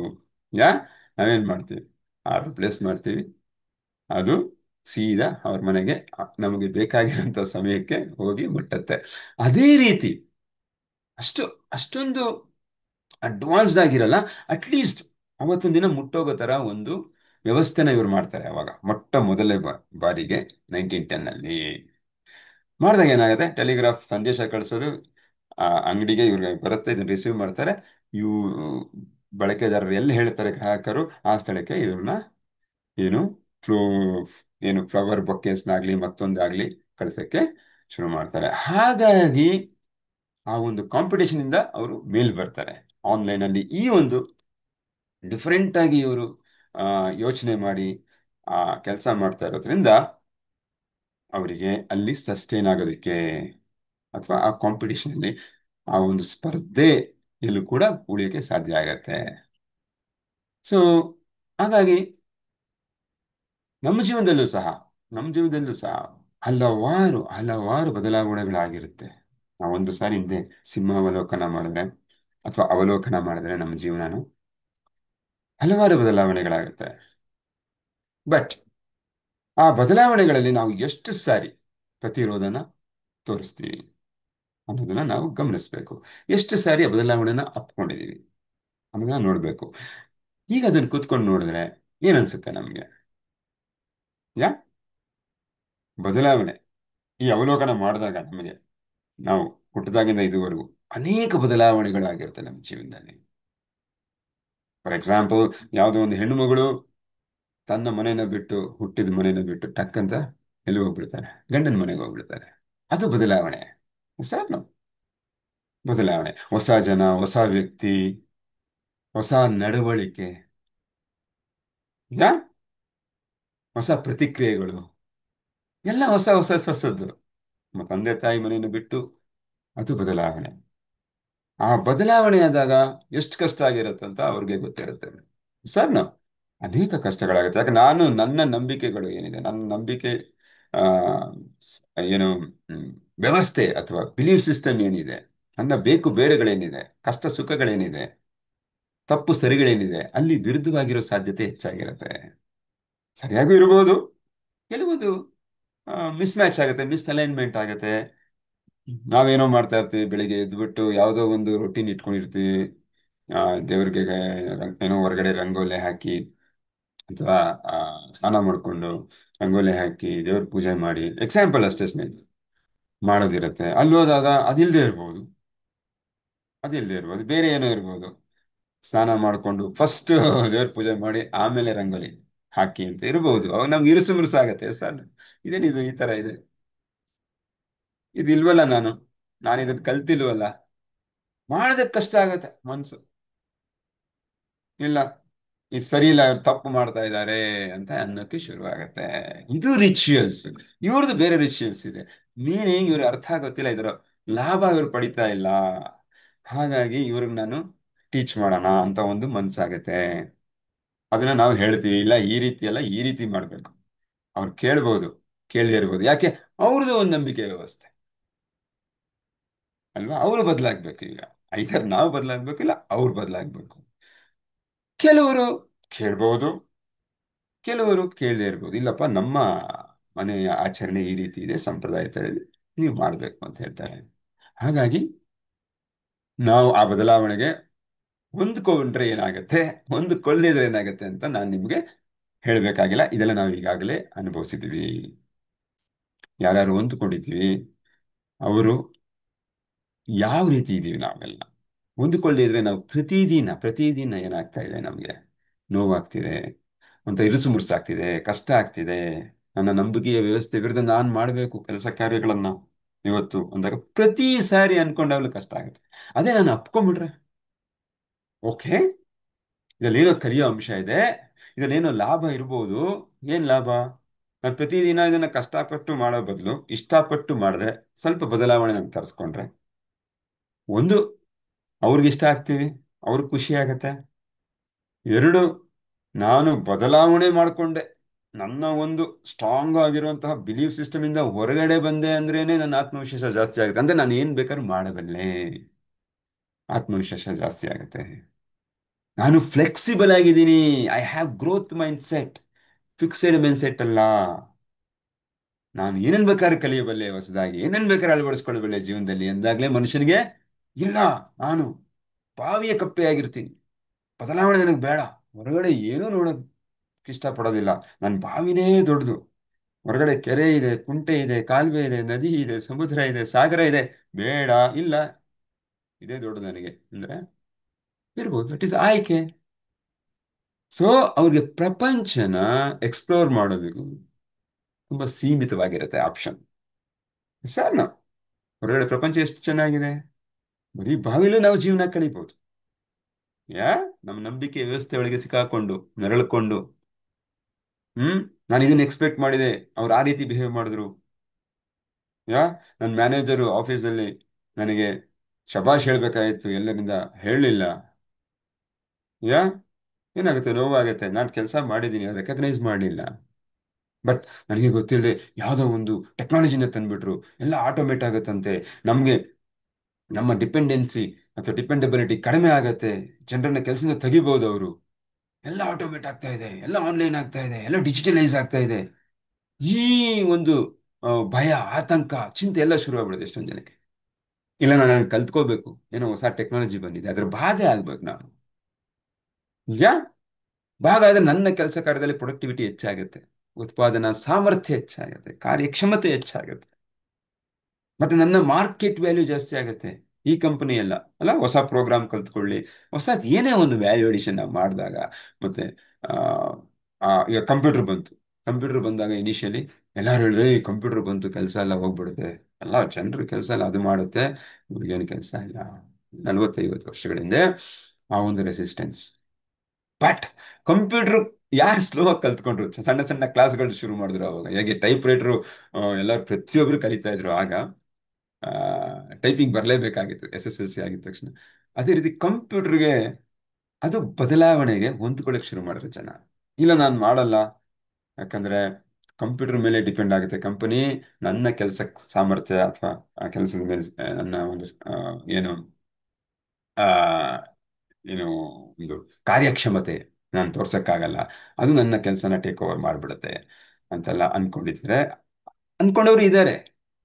ಯಾ ನಾವೇನ್ ಮಾಡ್ತೀವಿ, ಆರ್ಡರ್ ಪ್ಲೇಸ್ ಮಾಡ್ತೀವಿ, ಅದು ಸೀದಾ ಅವ್ರ ಮನೆಗೆ ನಮಗೆ ಬೇಕಾಗಿರೋಂಥ ಸಮಯಕ್ಕೆ ಹೋಗಿ ಮುಟ್ಟತ್ತೆ. ಅದೇ ರೀತಿ ಅಷ್ಟು ಅಷ್ಟೊಂದು ಅಡ್ವಾನ್ಸ್ಡ್ ಆಗಿರಲ್ಲ, ಅಟ್ಲೀಸ್ಟ್ ಅವತ್ತೊಂದು ದಿನ ಮುಟ್ಟೋಗೋ ಥರ ಒಂದು ವ್ಯವಸ್ಥೆನ ಇವ್ರು ಮಾಡ್ತಾರೆ. ಅವಾಗ ಮೊಟ್ಟ ಮೊದಲೇ ಬಾರಿಗೆ 1910 ಅಲ್ಲಿ ಮಾಡಿದಾಗ ಏನಾಗುತ್ತೆ, ಟೆಲಿಗ್ರಾಫ್ ಸಂದೇಶ ಕಳಿಸೋದು ಅಂಗಡಿಗೆ ಇವ್ರಿಗೆ ಬರುತ್ತೆ, ಇದನ್ನ ರಿಸೀವ್ ಮಾಡ್ತಾರೆ. ಇವು ಬಳಕೆದಾರರು ಎಲ್ಲಿ ಹೇಳ್ತಾರೆ ಗ್ರಾಹಕರು, ಆ ಸ್ಥಳಕ್ಕೆ ಇವ್ರನ್ನ ಏನು ಫ್ಲೋ ಏನು ಫ್ಲವರ್ ಬೊಕ್ಕೇಸ್ನಾಗ್ಲಿ ಮತ್ತೊಂದಾಗ್ಲಿ ಕಳ್ಸಕ್ಕೆ ಶುರು ಮಾಡ್ತಾರೆ. ಹಾಗಾಗಿ ಆ ಒಂದು ಕಾಂಪಿಟೇಷನ್ ಇಂದ ಅವರು ಮೇಲ್ ಬರ್ತಾರೆ. ಆನ್ಲೈನ್ ಅಲ್ಲಿ ಈ ಒಂದು ಡಿಫರೆಂಟ್ ಆಗಿ ಇವರು ಯೋಚನೆ ಮಾಡಿ ಆ ಕೆಲಸ ಮಾಡ್ತಾ ಇರೋದ್ರಿಂದ ಅವರಿಗೆ ಅಲ್ಲಿ ಸಸ್ಟೈನ್ ಆಗೋದಕ್ಕೆ ಅಥವಾ ಆ ಕಾಂಪಿಟೇಷನ್ ಅಲ್ಲಿ ಆ ಒಂದು ಸ್ಪರ್ಧೆಯಲ್ಲೂ ಕೂಡ ಉಳಿಯೋಕೆ ಸಾಧ್ಯ ಆಗತ್ತೆ. ಸೊ ಹಾಗಾಗಿ ನಮ್ಮ ಜೀವನದಲ್ಲೂ ಸಹ ನಮ್ಮ ಜೀವನದಲ್ಲೂ ಸಹ ಹಲವಾರು ಹಲವಾರು ಬದಲಾವಣೆಗಳಾಗಿರುತ್ತೆ. ನಾವು ಒಂದು ಸಾರಿ ಹಿಂದೆ ಸಿಂಹಾವಲೋಕನ ಮಾಡಿದ್ರೆ ಅಥವಾ ಅವಲೋಕನ ಮಾಡಿದ್ರೆ ನಮ್ಮ ಜೀವನನು ಹಲವಾರು ಬದಲಾವಣೆಗಳಾಗುತ್ತೆ. ಬಟ್ ಆ ಬದಲಾವಣೆಗಳಲ್ಲಿ ನಾವು ಎಷ್ಟು ಸಾರಿ ಪ್ರತಿರೋಧನ ತೋರಿಸ್ತೀವಿ ಅನ್ನೋದನ್ನ ನಾವು ಗಮನಿಸಬೇಕು. ಎಷ್ಟು ಸಾರಿ ಆ ಬದಲಾವಣೆನ ಅಪ್ಕೊಂಡಿದೀವಿ ಅನ್ನೋದನ್ನ ನೋಡ್ಬೇಕು. ಈಗ ಅದನ್ನ ಕೂತ್ಕೊಂಡು ನೋಡಿದ್ರೆ ಏನನ್ಸುತ್ತೆ ನಮ್ಗೆ, ಯಾ ಬದಲಾವಣೆ, ಈ ಅವಲೋಕನ ಮಾಡಿದಾಗ ನಮಗೆ, ನಾವು ಹುಟ್ಟಿದಾಗಿಂದ ಇದುವರೆಗೂ ಅನೇಕ ಬದಲಾವಣೆಗಳು ಆಗಿರುತ್ತೆ ನಮ್ಮ ಜೀವನದಲ್ಲಿ. ಫಾರ್ ಎಕ್ಸಾಂಪಲ್, ಯಾವುದೋ ಒಂದು ಹೆಣ್ಣು ಮಗಳು ತನ್ನ ಮನೆನ ಬಿಟ್ಟು, ಹುಟ್ಟಿದ ಮನೆನ ಬಿಟ್ಟು ಟಕ್ ಅಂತ ಎಲ್ಲಿ ಹೋಗ್ಬಿಡ್ತಾರೆ, ಗಂಡನ ಮನೆಗೆ ಹೋಗ್ಬಿಡ್ತಾರೆ. ಅದು ಬದಲಾವಣೆ. ಸರ್ ಬದಲಾವಣೆ, ಹೊಸ ಜನ, ಹೊಸ ವ್ಯಕ್ತಿ, ಹೊಸ ನಡವಳಿಕೆ, ಯಾ ಹೊಸ ಪ್ರತಿಕ್ರಿಯೆಗಳು, ಎಲ್ಲ ಹೊಸ ಹೊಸ ಹೊಸದ್ದು. ನಮ್ಮ ತಂದೆ ತಾಯಿ ಮನೆಯನ್ನು ಬಿಟ್ಟು ಅದು ಬದಲಾವಣೆ. ಆ ಬದಲಾವಣೆ ಆದಾಗ ಎಷ್ಟು ಕಷ್ಟ ಆಗಿರುತ್ತೆ ಅಂತ ಅವ್ರಿಗೆ ಗೊತ್ತಿರುತ್ತೆ. ಸರ್ ಅನೇಕ ಕಷ್ಟಗಳಾಗುತ್ತೆ. ಯಾಕೆ ನಾನು ನನ್ನ ನಂಬಿಕೆಗಳು ಏನಿದೆ, ನನ್ನ ನಂಬಿಕೆ ಆ, ಸ್- ಏನು ಹ್ಮ್, ವ್ಯವಸ್ಥೆ ಅಥವಾ ಬಿಲೀಫ್ ಸಿಸ್ಟಮ್ ಏನಿದೆ, ನನ್ನ ಬೇಕು ಬೇಡಗಳೇನಿದೆ, ಕಷ್ಟ ಸುಖಗಳೇನಿದೆ, ತಪ್ಪು ಸರಿಗಳೇನಿದೆ, ಅಲ್ಲಿ ವಿರುದ್ಧವಾಗಿರೋ ಸಾಧ್ಯತೆ ಹೆಚ್ಚಾಗಿರುತ್ತೆ. ಸರಿಯಾಗೂ ಇರಬಹುದು, ಕೆಲವೊಂದು ಮಿಸ್ ಮ್ಯಾಚ್ ಆಗುತ್ತೆ, ಮಿಸ್ ಅಲೈನ್ಮೆಂಟ್ ಆಗುತ್ತೆ. ನಾವೇನೋ ಮಾಡ್ತಾ ಇರ್ತೀವಿ, ಬೆಳಿಗ್ಗೆ ಎದ್ಬಿಟ್ಟು ಯಾವುದೋ ಒಂದು ರೊಟೀನ್ ಇಟ್ಕೊಂಡಿರ್ತೀವಿ. ಆ, ದೇವ್ರಿಗೆ ಏನೋ ಹೊರಗಡೆ ರಂಗೋಲಿ ಹಾಕಿ, ಅಥವಾ ಆ, ಸ್ನಾನ ಮಾಡಿಕೊಂಡು ರಂಗೋಲಿ ಹಾಕಿ ದೇವ್ರ ಪೂಜೆ ಮಾಡಿ, ಎಕ್ಸಾಂಪಲ್ ಅಷ್ಟೇ ಸ್ನೇಹಿತರೆ, ಮಾಡೋದಿರುತ್ತೆ. ಅಲ್ಲಿ ಹೋದಾಗ ಅದಿಲ್ಲದೆ ಇರ್ಬೋದು, ಬೇರೆ ಏನೋ ಇರ್ಬೋದು. ಸ್ನಾನ ಮಾಡಿಕೊಂಡು ಫಸ್ಟ್ ದೇವ್ರ ಪೂಜೆ ಮಾಡಿ ಆಮೇಲೆ ರಂಗೋಲಿ ಹಾಕಿ ಅಂತ ಇರ್ಬೋದು. ಅವಾಗ ನಮ್ಗೆ ಇರುಸು ಮುರುಸು ಆಗತ್ತೆ. ಸರ್ ಇದೇನಿದು ಈ ತರ ಇದೆ, ಇದು ಇಲ್ವಲ್ಲ, ನಾನು ಇದನ್ನ ಕಲ್ತಿಲ್ವಲ್ಲ. ಮಾಡೋದಕ್ಕೆ ಕಷ್ಟ ಆಗತ್ತೆ ಮನ್ಸು. ಇಲ್ಲ, ಇದು ಸರಿ ಇಲ್ಲ, ಇವ್ರು ತಪ್ಪು ಮಾಡ್ತಾ ಇದ್ದಾರೆ ಅಂತ ಅನ್ನೋಕೆ ಶುರು ಆಗತ್ತೆ. ಇದು ರಿಚುವಲ್ಸ್. ಇವ್ರದ್ದು ಬೇರೆ ರಿಚುವಲ್ಸ್ ಇದೆ. ಮೀನಿಂಗ್ ಇವ್ರಿಗೆ ಅರ್ಥ ಆಗೋತ್ತಿಲ್ಲ, ಇದರ ಲಾಭ ಇವ್ರು ಪಡಿತಾ ಇಲ್ಲ. ಹಾಗಾಗಿ ಇವ್ರಿಗೆ ನಾನು ಟೀಚ್ ಮಾಡೋಣ ಅಂತ ಒಂದು ಮನ್ಸಾಗತ್ತೆ. ಅದನ್ನ ನಾವು ಹೇಳ್ತೀವಿ, ಇಲ್ಲ ಈ ರೀತಿ ಅಲ್ಲ, ಈ ರೀತಿ ಮಾಡ್ಬೇಕು. ಅವ್ರು ಕೇಳ್ಬೋದು, ಕೇಳದೇ ಇರ್ಬೋದು. ಯಾಕೆ? ಅವ್ರದ್ದು ಒಂದು ನಂಬಿಕೆ ವ್ಯವಸ್ಥೆ ಅಲ್ವಾ. ಅವರು ಬದಲಾಗ್ಬೇಕು ಈಗ. ಐದರ್ ನಾವು ಬದಲಾಗ್ಬೇಕು, ಇಲ್ಲ ಅವ್ರು ಬದಲಾಗ್ಬೇಕು. ಕೆಲವರು ಕೇಳ್ಬೋದು, ಕೆಲವರು ಕೇಳದೇ ಇರ್ಬೋದು. ಇಲ್ಲಪ್ಪ, ನಮ್ಮ ಮನೆಯ ಆಚರಣೆ ಈ ರೀತಿ ಇದೆ, ಸಂಪ್ರದಾಯ ತರ ಇದೆ, ನೀವು ಮಾಡಬೇಕು ಅಂತ ಹೇಳ್ತಾರೆ. ಹಾಗಾಗಿ ನಾವು ಆ ಬದಲಾವಣೆಗೆ ಹೊಂದ್ಕೊಂಡ್ರೆ ಏನಾಗತ್ತೆ, ಹೊಂದ್ಕೊಳ್ಳಿದ್ರೆ ಏನಾಗತ್ತೆ ಅಂತ ನಾನು ನಿಮ್ಗೆ ಹೇಳ್ಬೇಕಾಗಿಲ್ಲ. ಇದೆಲ್ಲ ನಾವು ಈಗಾಗಲೇ ಅನುಭವಿಸಿದ್ವಿ. ಯಾರ್ಯಾರು ಹೊಂದ್ಕೊಂಡಿದ್ವಿ, ಅವರು ಯಾವ ರೀತಿ ಇದೀವಿ ನಾವೆಲ್ಲ. ಹೊಂದಿಕೊಳ್ಳದೆ ನಾವು ಪ್ರತಿದಿನ ಪ್ರತಿದಿನ ಏನಾಗ್ತಾ ಇದೆ, ನಮಗೆ ನೋವಾಗ್ತಿದೆ, ಒಂಥ ಇರುಸು ಮುರುಸಾಗ್ತಿದೆ, ಕಷ್ಟ ಆಗ್ತಿದೆ. ನನ್ನ ನಂಬಿಕೆಯ ವ್ಯವಸ್ಥೆ ವಿರುದ್ಧ ನಾನು ಮಾಡಬೇಕು ಕೆಲಸ ಕಾರ್ಯಗಳನ್ನ ಇವತ್ತು ಅಂದಾಗ ಪ್ರತಿ ಸಾರಿ ಅನ್ಕೊಂಡಾಗ್ಲೂ ಕಷ್ಟ ಆಗುತ್ತೆ. ಅದೇ ನಾನು ಅಪ್ಕೊಂಡ್ಬಿಟ್ರೆ, ಓಕೆ, ಇದರಲ್ಲೇನೋ ಕಲಿಯೋ ಅಂಶ ಇದೆ, ಇದರಲ್ಲೇನೋ ಲಾಭ ಇರ್ಬೋದು. ಏನ್ ಲಾಭ? ನಾನು ಪ್ರತಿದಿನ ಇದನ್ನ ಕಷ್ಟಪಟ್ಟು ಮಾಡೋ ಬದಲು ಇಷ್ಟಪಟ್ಟು ಮಾಡಿದ್ರೆ, ಸ್ವಲ್ಪ ಬದಲಾವಣೆ ನಾನು ತರಿಸ್ಕೊಂಡ್ರೆ, ಒಂದು, ಅವ್ರಿಗಿಷ್ಟ ಆಗ್ತೀವಿ, ಅವ್ರಿಗೆ ಖುಷಿ ಆಗತ್ತೆ. ಎರಡು, ನಾನು ಬದಲಾವಣೆ ಮಾಡಿಕೊಂಡೆ, ನನ್ನ ಒಂದು ಸ್ಟ್ರಾಂಗ್ ಆಗಿರುವಂತಹ ಬಿಲೀಫ್ ಸಿಸ್ಟಮ್ ಇಂದ ಹೊರಗಡೆ ಬಂದೆ ಅಂದ್ರೇನೆ ನನ್ನ ಆತ್ಮವಿಶ್ವಾಸ ಜಾಸ್ತಿ ಆಗುತ್ತೆ. ಅಂದ್ರೆ ನಾನು ಏನ್ ಬೇಕಾದ್ರೂ ಮಾಡಬಲ್ಲೆ, ಆತ್ಮವಿಶ್ವಾಸ ಜಾಸ್ತಿ ಆಗುತ್ತೆ. ನಾನು ಫ್ಲೆಕ್ಸಿಬಲ್ ಆಗಿದ್ದೀನಿ, I have growth mind set, fixed mind set ಅಲ್ಲ. ನಾನು ಏನೇನ್ ಬೇಕಾದ್ರೆ ಕಲಿಯಬಲ್ಲೆ, ಹೊಸದಾಗಿ ಏನೇನ್ ಬೇಕಾದ್ರೆ ಅಳವಡಿಸ್ಕೊಳ್ಬಲ್ಲೆ ಜೀವನದಲ್ಲಿ ಎಂದಾಗ್ಲೇ ಮನುಷ್ಯನಿಗೆ, ಇಲ್ಲ, ನಾನು ಬಾವಿಯ ಕಪ್ಪೆ ಆಗಿರ್ತೀನಿ, ಬದಲಾವಣೆ ನನಗೆ ಬೇಡ, ಹೊರಗಡೆ ಏನೂ ನೋಡೋಕೆ ಇಷ್ಟಪಡೋದಿಲ್ಲ, ನನ್ನ ಬಾವಿನೇ ದೊಡ್ಡದು, ಹೊರಗಡೆ ಕೆರೆ ಇದೆ, ಕುಂಟೆ ಇದೆ, ಕಾಲುವೆ ಇದೆ, ನದಿ ಇದೆ, ಸಮುದ್ರ ಇದೆ, ಸಾಗರ ಇದೆ, ಬೇಡ, ಇಲ್ಲ, ಇದೇ ದೊಡ್ಡದು ನನಗೆ ಅಂದ್ರೆ ಇರ್ಬೋದು. ಇಟ್ ಇಸ್ ಆಯ್ಕೆ. ಸೊ ಅವ್ರಿಗೆ ಪ್ರಪಂಚನ ಎಕ್ಸ್ಪ್ಲೋರ್ ಮಾಡೋದಕ್ಕೂ ತುಂಬಾ ಸೀಮಿತವಾಗಿರುತ್ತೆ ಆಪ್ಷನ್. ಸರ್ ಹೊರಗಡೆ ಪ್ರಪಂಚ ಎಷ್ಟು ಚೆನ್ನಾಗಿದೆ, ಬರೀ ಬಾವಿಲೂ ನಾವು ಜೀವನ ಕಳಿಬಹುದು. ಯಾ ನಮ್ಮ ನಂಬಿಕೆ ವ್ಯವಸ್ಥೆ ಒಳಗೆ ಸಿಕ್ಕಾಕೊಂಡು ನರಳ್ಕೊಂಡು, ನಾನು ಇದನ್ನ ಎಕ್ಸ್ಪೆಕ್ಟ್ ಮಾಡಿದೆ, ಅವ್ರು ಆ ರೀತಿ ಬಿಹೇವ್ ಮಾಡಿದ್ರು, ಯಾ ನನ್ನ ಮ್ಯಾನೇಜರು ಆಫೀಸಲ್ಲಿ ನನಗೆ ಶಬಾಷ್ ಹೇಳ್ಬೇಕಾಯ್ತು, ಎಲ್ಲರಿಂದ ಹೇಳಲಿಲ್ಲ, ಯಾ ಏನಾಗುತ್ತೆ, ನೋವಾಗುತ್ತೆ. ನಾನು ಕೆಲಸ ಮಾಡಿದ್ದೀನಿ, ರೆಕಗ್ನೈಸ್ ಮಾಡಲಿಲ್ಲ. ಬಟ್ ನನಗೆ ಗೊತ್ತಿಲ್ಲದೆ ಯಾವುದೋ ಒಂದು ಟೆಕ್ನಾಲಜಿನ ತಂದ್ಬಿಟ್ರು, ಎಲ್ಲ ಆಟೋಮೇಟ್ ಆಗುತ್ತಂತೆ, ನಮಗೆ ನಮ್ಮ ಡಿಪೆಂಡೆನ್ಸಿ ಅಥವಾ ಡಿಪೆಂಡಬಿಲಿಟಿ ಕಡಿಮೆ ಆಗತ್ತೆ, ಜನರನ್ನ ಕೆಲಸದಿಂದ ತೆಗಿಬಹುದು ಅವರು, ಎಲ್ಲ ಆಟೋಮೇಟ್ ಆಗ್ತಾ ಇದೆ, ಎಲ್ಲ ಆನ್ಲೈನ್ ಆಗ್ತಾ ಇದೆ, ಎಲ್ಲ ಡಿಜಿಟಲೈಸ್ ಆಗ್ತಾ ಇದೆ. ಈ ಒಂದು ಭಯ, ಆತಂಕ, ಚಿಂತೆ ಎಲ್ಲ ಶುರು ಆಗ್ಬಿಡುತ್ತೆ ಎಷ್ಟೊಂದು ಜನಕ್ಕೆ. ಇಲ್ಲ, ನಾನು ಅದನ್ನ ಕಲ್ತ್ಕೋಬೇಕು, ಏನೋ ಹೊಸ ಟೆಕ್ನಾಲಜಿ ಬಂದಿದೆ, ಅದ್ರ ಭಾಗ ಆಗ್ಬೇಕು ನಾನು. ಯಾ ಭಾಗ ಆದ್ರೆ ನನ್ನ ಕೆಲಸ ಕಾರ್ಯದಲ್ಲಿ ಪ್ರೊಡಕ್ಟಿವಿಟಿ ಹೆಚ್ಚಾಗುತ್ತೆ, ಉತ್ಪಾದನಾ ಸಾಮರ್ಥ್ಯ ಹೆಚ್ಚಾಗುತ್ತೆ, ಕಾರ್ಯಕ್ಷಮತೆ ಹೆಚ್ಚಾಗುತ್ತೆ, ಮತ್ತೆ ನನ್ನ ಮಾರ್ಕೆಟ್ ವ್ಯಾಲ್ಯೂ ಜಾಸ್ತಿ ಆಗುತ್ತೆ. ಈ ಕಂಪನಿ ಎಲ್ಲ ಅಲ್ಲ, ಹೊಸ ಪ್ರೋಗ್ರಾಮ್ ಕಲ್ತ್ಕೊಳ್ಳಿ, ಹೊಸದು ಏನೇ ಒಂದು ವ್ಯಾಲ್ಯೂ ಅಡಿಷನ್ ನಾವು ಮಾಡಿದಾಗ. ಮತ್ತೆ ಆ, ಈಗ ಕಂಪ್ಯೂಟರ್ ಬಂತು. ಕಂಪ್ಯೂಟರ್ ಬಂದಾಗ ಇನಿಷಿಯಲಿ ಎಲ್ಲರೂ ಹೇಳಿದ್ರೆ, ಈ ಕಂಪ್ಯೂಟರ್ ಬಂತು, ಕೆಲಸ ಎಲ್ಲ ಹೋಗ್ಬಿಡುತ್ತೆ, ಎಲ್ಲ ಜನರ ಕೆಲಸ ಎಲ್ಲ ಅದು ಮಾಡುತ್ತೆ, ಇವ್ರಿಗೇನು ಕೆಲಸ ಇಲ್ಲ. 40-50 ವರ್ಷಗಳ ಹಿಂದೆ ಆ ಒಂದು ರೆಸಿಸ್ಟೆನ್ಸ್. ಬಟ್ ಕಂಪ್ಯೂಟರ್ ಯಾರು ಸ್ಲೋ ಆಗಿ ಕಲ್ತ್ಕೊಂಡ್ರು, ಸಣ್ಣ ಸಣ್ಣ ಕ್ಲಾಸ್ಗಳು ಶುರು ಮಾಡಿದ್ರು ಅವಾಗ. ಹೇಗೆ ಟೈಪ್ ರೈಟರು ಎಲ್ಲರೂ ಪ್ರತಿಯೊಬ್ಬರು ಕಲಿತಾ ಇದ್ರು ಆಗ, ಟೈಪಿಂಗ್ ಬರಲೇಬೇಕಾಗಿತ್ತು SSLC ಆಗಿದ ತಕ್ಷಣ. ಅದೇ ರೀತಿ ಕಂಪ್ಯೂಟರ್ಗೆ ಅದು ಬದಲಾವಣೆಗೆ ಹೊಂದ್ಕೊಳ್ಳೋಕೆ ಶುರು ಮಾಡಿದ್ರು ಜನ. ಇಲ್ಲ ನಾನು ಮಾಡಲ್ಲ, ಯಾಕಂದ್ರೆ ಕಂಪ್ಯೂಟರ್ ಮೇಲೆ ಡಿಪೆಂಡ್ ಆಗುತ್ತೆ ಕಂಪನಿ. ನನ್ನ ಕೆಲಸ ಸಾಮರ್ಥ್ಯ ಅಥವಾ ಆ ಕೆಲಸದ ಮೇಲೆ ನನ್ನ ಒಂದು ಏನು ಆ, ಏನು ಒಂದು ಕಾರ್ಯಕ್ಷಮತೆ ನಾನು ತೋರ್ಸಕ್ಕಾಗಲ್ಲ, ಅದು ನನ್ನ ಕೆಲಸನ ಟೇಕ್ ಓವರ್ ಮಾಡಿಬಿಡುತ್ತೆ ಅಂತೆಲ್ಲ ಅನ್ಕೊಂಡವರು ಇದ್ದಾರೆ.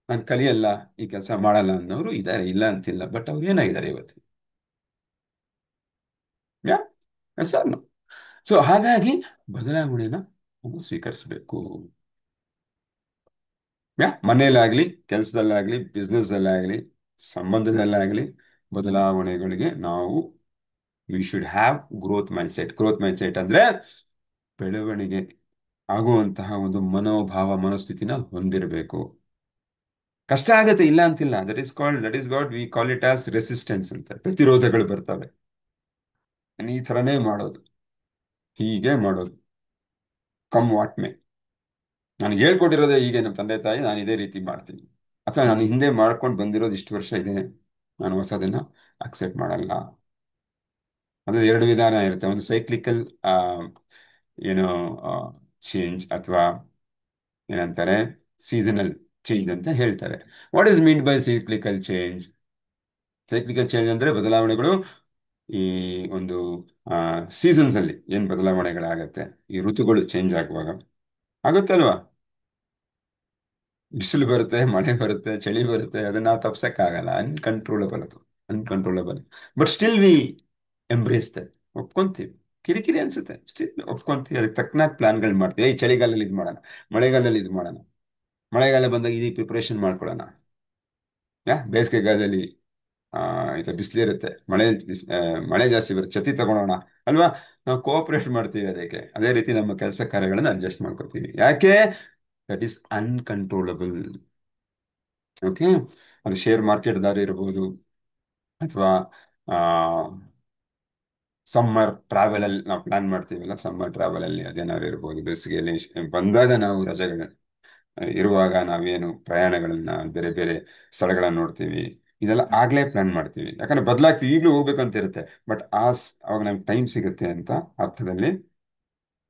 ನಾನು ಕಲಿಯಲ್ಲ, ಈ ಕೆಲಸ ಮಾಡಲ್ಲ ಅನ್ನೋರು ಇದ್ದಾರೆ, ಇಲ್ಲ ಅಂತಿಲ್ಲ. ಬಟ್ ಅವ್ರು ಏನಾಗಿದ್ದಾರೆ ಇವತ್ತು? ಯಾ ಸರ್. ಸೊ ಹಾಗಾಗಿ ಬದಲಾವಣೆನ ನಾವು ಸ್ವೀಕರಿಸಬೇಕು. ಮನೆಯಲ್ಲಾಗ್ಲಿ, ಕೆಲಸದಲ್ಲಾಗ್ಲಿ, ಬಿಸ್ನೆಸ್ದಲ್ಲಾಗ್ಲಿ, ಸಂಬಂಧದಲ್ಲಾಗ್ಲಿ, ಬದಲಾವಣೆಗಳಿಗೆ ನಾವು we should have growth mindset. Growth mindset ಅಂದ್ರೆ ಬೆಳವಣಿಗೆ ಆಗುವಂತಹ ಒಂದು ಮನೋಭಾವ, ಮನೋಸ್ಥಿತಿನ ಹೊಂದಿರಬೇಕು. ಕಷ್ಟ ಆಗತ್ತೆ, ಇಲ್ಲ ಅಂತಿಲ್ಲ. That is what we call it as resistance ಅಂತ. ಪ್ರತಿರೋಧಗಳು ಬರ್ತವೆ. ನಾನು ಈ ಥರನೇ ಮಾಡೋದು, ಹೀಗೆ ಮಾಡೋದು, ಕಮ್ ವಾಟ್ ಮೇ. ನನಗೆ ಹೇಳ್ಕೊಟ್ಟಿರೋದೇ ಹೀಗೆ ನಮ್ಮ ತಂದೆ ತಾಯಿ, ನಾನು ಇದೇ ರೀತಿ ಮಾಡ್ತೀನಿ. ಅಥವಾ ನಾನು ಹಿಂದೆ ಮಾಡ್ಕೊಂಡು ಬಂದಿರೋದು ಇಷ್ಟು ವರ್ಷ ಇದೆ, ನಾನು ಹೊಸದನ್ನ ಅಕ್ಸೆಪ್ಟ್ ಮಾಡಲ್ಲ. ಅಂದ್ರೆ ಎರಡು ವಿಧಾನ ಇರುತ್ತೆ. ಒಂದು ಸೈಕ್ಲಿಕಲ್ ಏನು ಚೇಂಜ್, ಅಥವಾ ಏನಂತಾರೆ ಸೀಸನಲ್ ಚೇಂಜ್ ಅಂತ ಹೇಳ್ತಾರೆ. What is mean by cyclical change? Cyclical change ಅಂದ್ರೆ ಬದಲಾವಣೆಗಳು ಈ ಒಂದು ಸೀಸನ್ಸ್ ಅಲ್ಲಿ ಏನ್ ಬದಲಾವಣೆಗಳಾಗತ್ತೆ, ಈ ಋತುಗಳು ಚೇಂಜ್ ಆಗುವಾಗ ಆಗುತ್ತಲ್ವಾ. ಬಿಸಿಲು ಬರುತ್ತೆ, ಮಳೆ ಬರುತ್ತೆ, ಚಳಿ ಬರುತ್ತೆ, ಅದನ್ನ ನಾವು ತಪ್ಸಕ್ಕಾಗಲ್ಲ. ಅನ್ಕಂಟ್ರೋಲಬಲ್ ಅದು, uncontrollable. But still we embrace that. ಒಪ್ಕೊಂತೀವಿ. ಕಿರಿಕಿರಿ ಅನ್ಸುತ್ತೆ, ಸ್ಟಿಲ್ ಒಪ್ಕೊಂತೀವಿ. ಅದಕ್ಕೆ ತಕ್ಕನಾಗಿ ಪ್ಲಾನ್ಗಳು ಮಾಡ್ತೀವಿ. ಈ ಚಳಿಗಾಲದಲ್ಲಿ ಇದು ಮಾಡೋಣ, ಮಳೆಗಾಲದಲ್ಲಿ ಇದು ಮಾಡೋಣ, ಮಳೆಗಾಲ ಬಂದಾಗ ಇದಕ್ಕೆ ಪ್ರಿಪ್ರೇಷನ್ ಮಾಡ್ಕೊಳ್ಳೋಣ. ಬೇಸಿಗೆಗಾಲದಲ್ಲಿ ಇದು ಬಿಸಿಲಿರುತ್ತೆ, ಮಳೆ ಜಾಸ್ತಿ ಬರುತ್ತೆ, ಛತ್ರಿ ತಗೊಳೋಣ ಅಲ್ವಾ. ನಾವು ಕೋಆಪರೇಟ್ ಮಾಡ್ತೀವಿ ಅದಕ್ಕೆ. ಅದೇ ರೀತಿ ನಮ್ಮ ಕೆಲಸ ಕಾರ್ಯಗಳನ್ನು ಅಡ್ಜಸ್ಟ್ ಮಾಡ್ಕೊತೀವಿ. ಯಾಕೆ? That is uncontrollable. ಓಕೆ. ಅದು ಶೇರ್ ಮಾರ್ಕೆಟ್ ದಾರಿ ಇರ್ಬೋದು, ಅಥವಾ ಸಮ್ಮರ್ ಟ್ರಾವೆಲ್ ಅಲ್ಲಿ ನಾವು ಪ್ಲಾನ್ ಮಾಡ್ತೀವಲ್ಲ, ಸಮ್ಮರ್ ಟ್ರಾವೆಲ್ ಅಲ್ಲಿ ಅದೇನಾದ್ರು ಇರ್ಬೋದು. ಬೇಸಿಗೆಯಲ್ಲಿ ಬಂದಾಗ ನಾವು ರಜೆಗಳ ಇರುವಾಗ ನಾವೇನು ಪ್ರಯಾಣಗಳನ್ನ, ಬೇರೆ ಬೇರೆ ಸ್ಥಳಗಳನ್ನ ನೋಡ್ತೀವಿ. ಇದೆಲ್ಲ ಆಗ್ಲೇ ಪ್ಲಾನ್ ಮಾಡ್ತೀವಿ, ಯಾಕಂದ್ರೆ ಬದಲಾಗ್ತೀವಿ. ಈಗಲೂ ಹೋಗ್ಬೇಕಂತ ಇರುತ್ತೆ, ಬಟ್ ಅವಾಗ ನಮ್ಗೆ ಟೈಮ್ ಸಿಗುತ್ತೆ ಅಂತ ಅರ್ಥದಲ್ಲಿ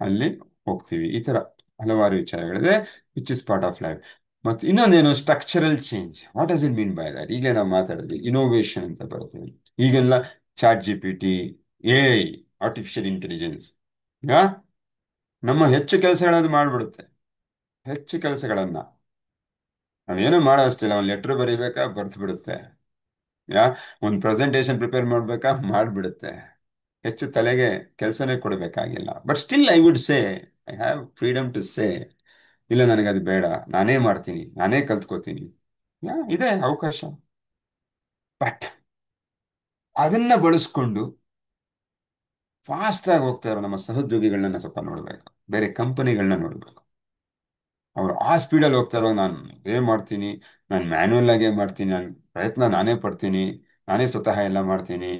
ಅಲ್ಲಿ ಹೋಗ್ತೀವಿ. ಈ ತರ ಹಲವಾರು ವಿಚಾರಗಳಿದೆ, which is part of life. ಮತ್ತು ಇನ್ನೊಂದೇನು, structural change. What does it mean by that? ಈಗಲೇ ನಾವು ಮಾತಾಡಿದ್ವಿ, ಇನೋವೇಷನ್ ಅಂತ ಬರುತ್ತೆ. ಈಗೆಲ್ಲ ChatGPT, AI, ಆರ್ಟಿಫಿಷಿಯಲ್ ಇಂಟೆಲಿಜೆನ್ಸ್ ನಮ್ಮ ಹೆಚ್ಚು ಕೆಲಸಗಳನ್ನ ಮಾಡ್ಬಿಡುತ್ತೆ. ಹೆಚ್ಚು ಕೆಲಸಗಳನ್ನ ನಾವೇನು ಮಾಡೋ ಅಷ್ಟಿಲ್ಲ. ಒಂದು ಲೆಟ್ರ್ ಬರೀಬೇಕಾ, ಬರ್ದು ಬಿಡುತ್ತೆ. ಯಾ ಒಂದು ಪ್ರೆಸೆಂಟೇಶನ್ ಪ್ರಿಪೇರ್ ಮಾಡ್ಬೇಕಾ, ಮಾಡಿಬಿಡುತ್ತೆ. ಹೆಚ್ಚು ತಲೆಗೆ ಕೆಲಸನೇ ಕೊಡಬೇಕಾಗಿಲ್ಲ. But still I would say I have freedom to say, ಇಲ್ಲ ನನಗದು ಬೇಡ, ನಾನೇ ಮಾಡ್ತೀನಿ, ನಾನೇ ಕಲ್ತ್ಕೋತೀನಿ. ಇದೆ ಅವಕಾಶ. ಬಟ್ ಅದನ್ನ ಬಳಸ್ಕೊಂಡು ಫಾಸ್ಟ್ ಆಗಿ ಹೋಗ್ತಾ ಇರೋ ನಮ್ಮ ಸಹೋದ್ಯೋಗಿಗಳನ್ನ ಸ್ವಲ್ಪ ನೋಡ್ಬೇಕು, ಬೇರೆ ಕಂಪನಿಗಳನ್ನ ನೋಡ್ಬೇಕು. ಅವ್ರು ಆ ಸ್ಪೀಡಲ್ಲಿ ಹೋಗ್ತಾ ಇರುವಾಗ ನಾನು ಅದೇ ಮಾಡ್ತೀನಿ, ನಾನು ಮ್ಯಾನ್ಯಲ್ ಆಗೇ ಮಾಡ್ತೀನಿ, ನಾನು ಪ್ರಯತ್ನ ನಾನೇ ಪಡ್ತೀನಿ, ನಾನೇ ಸ್ವತಃ ಎಲ್ಲ ಮಾಡ್ತೀನಿ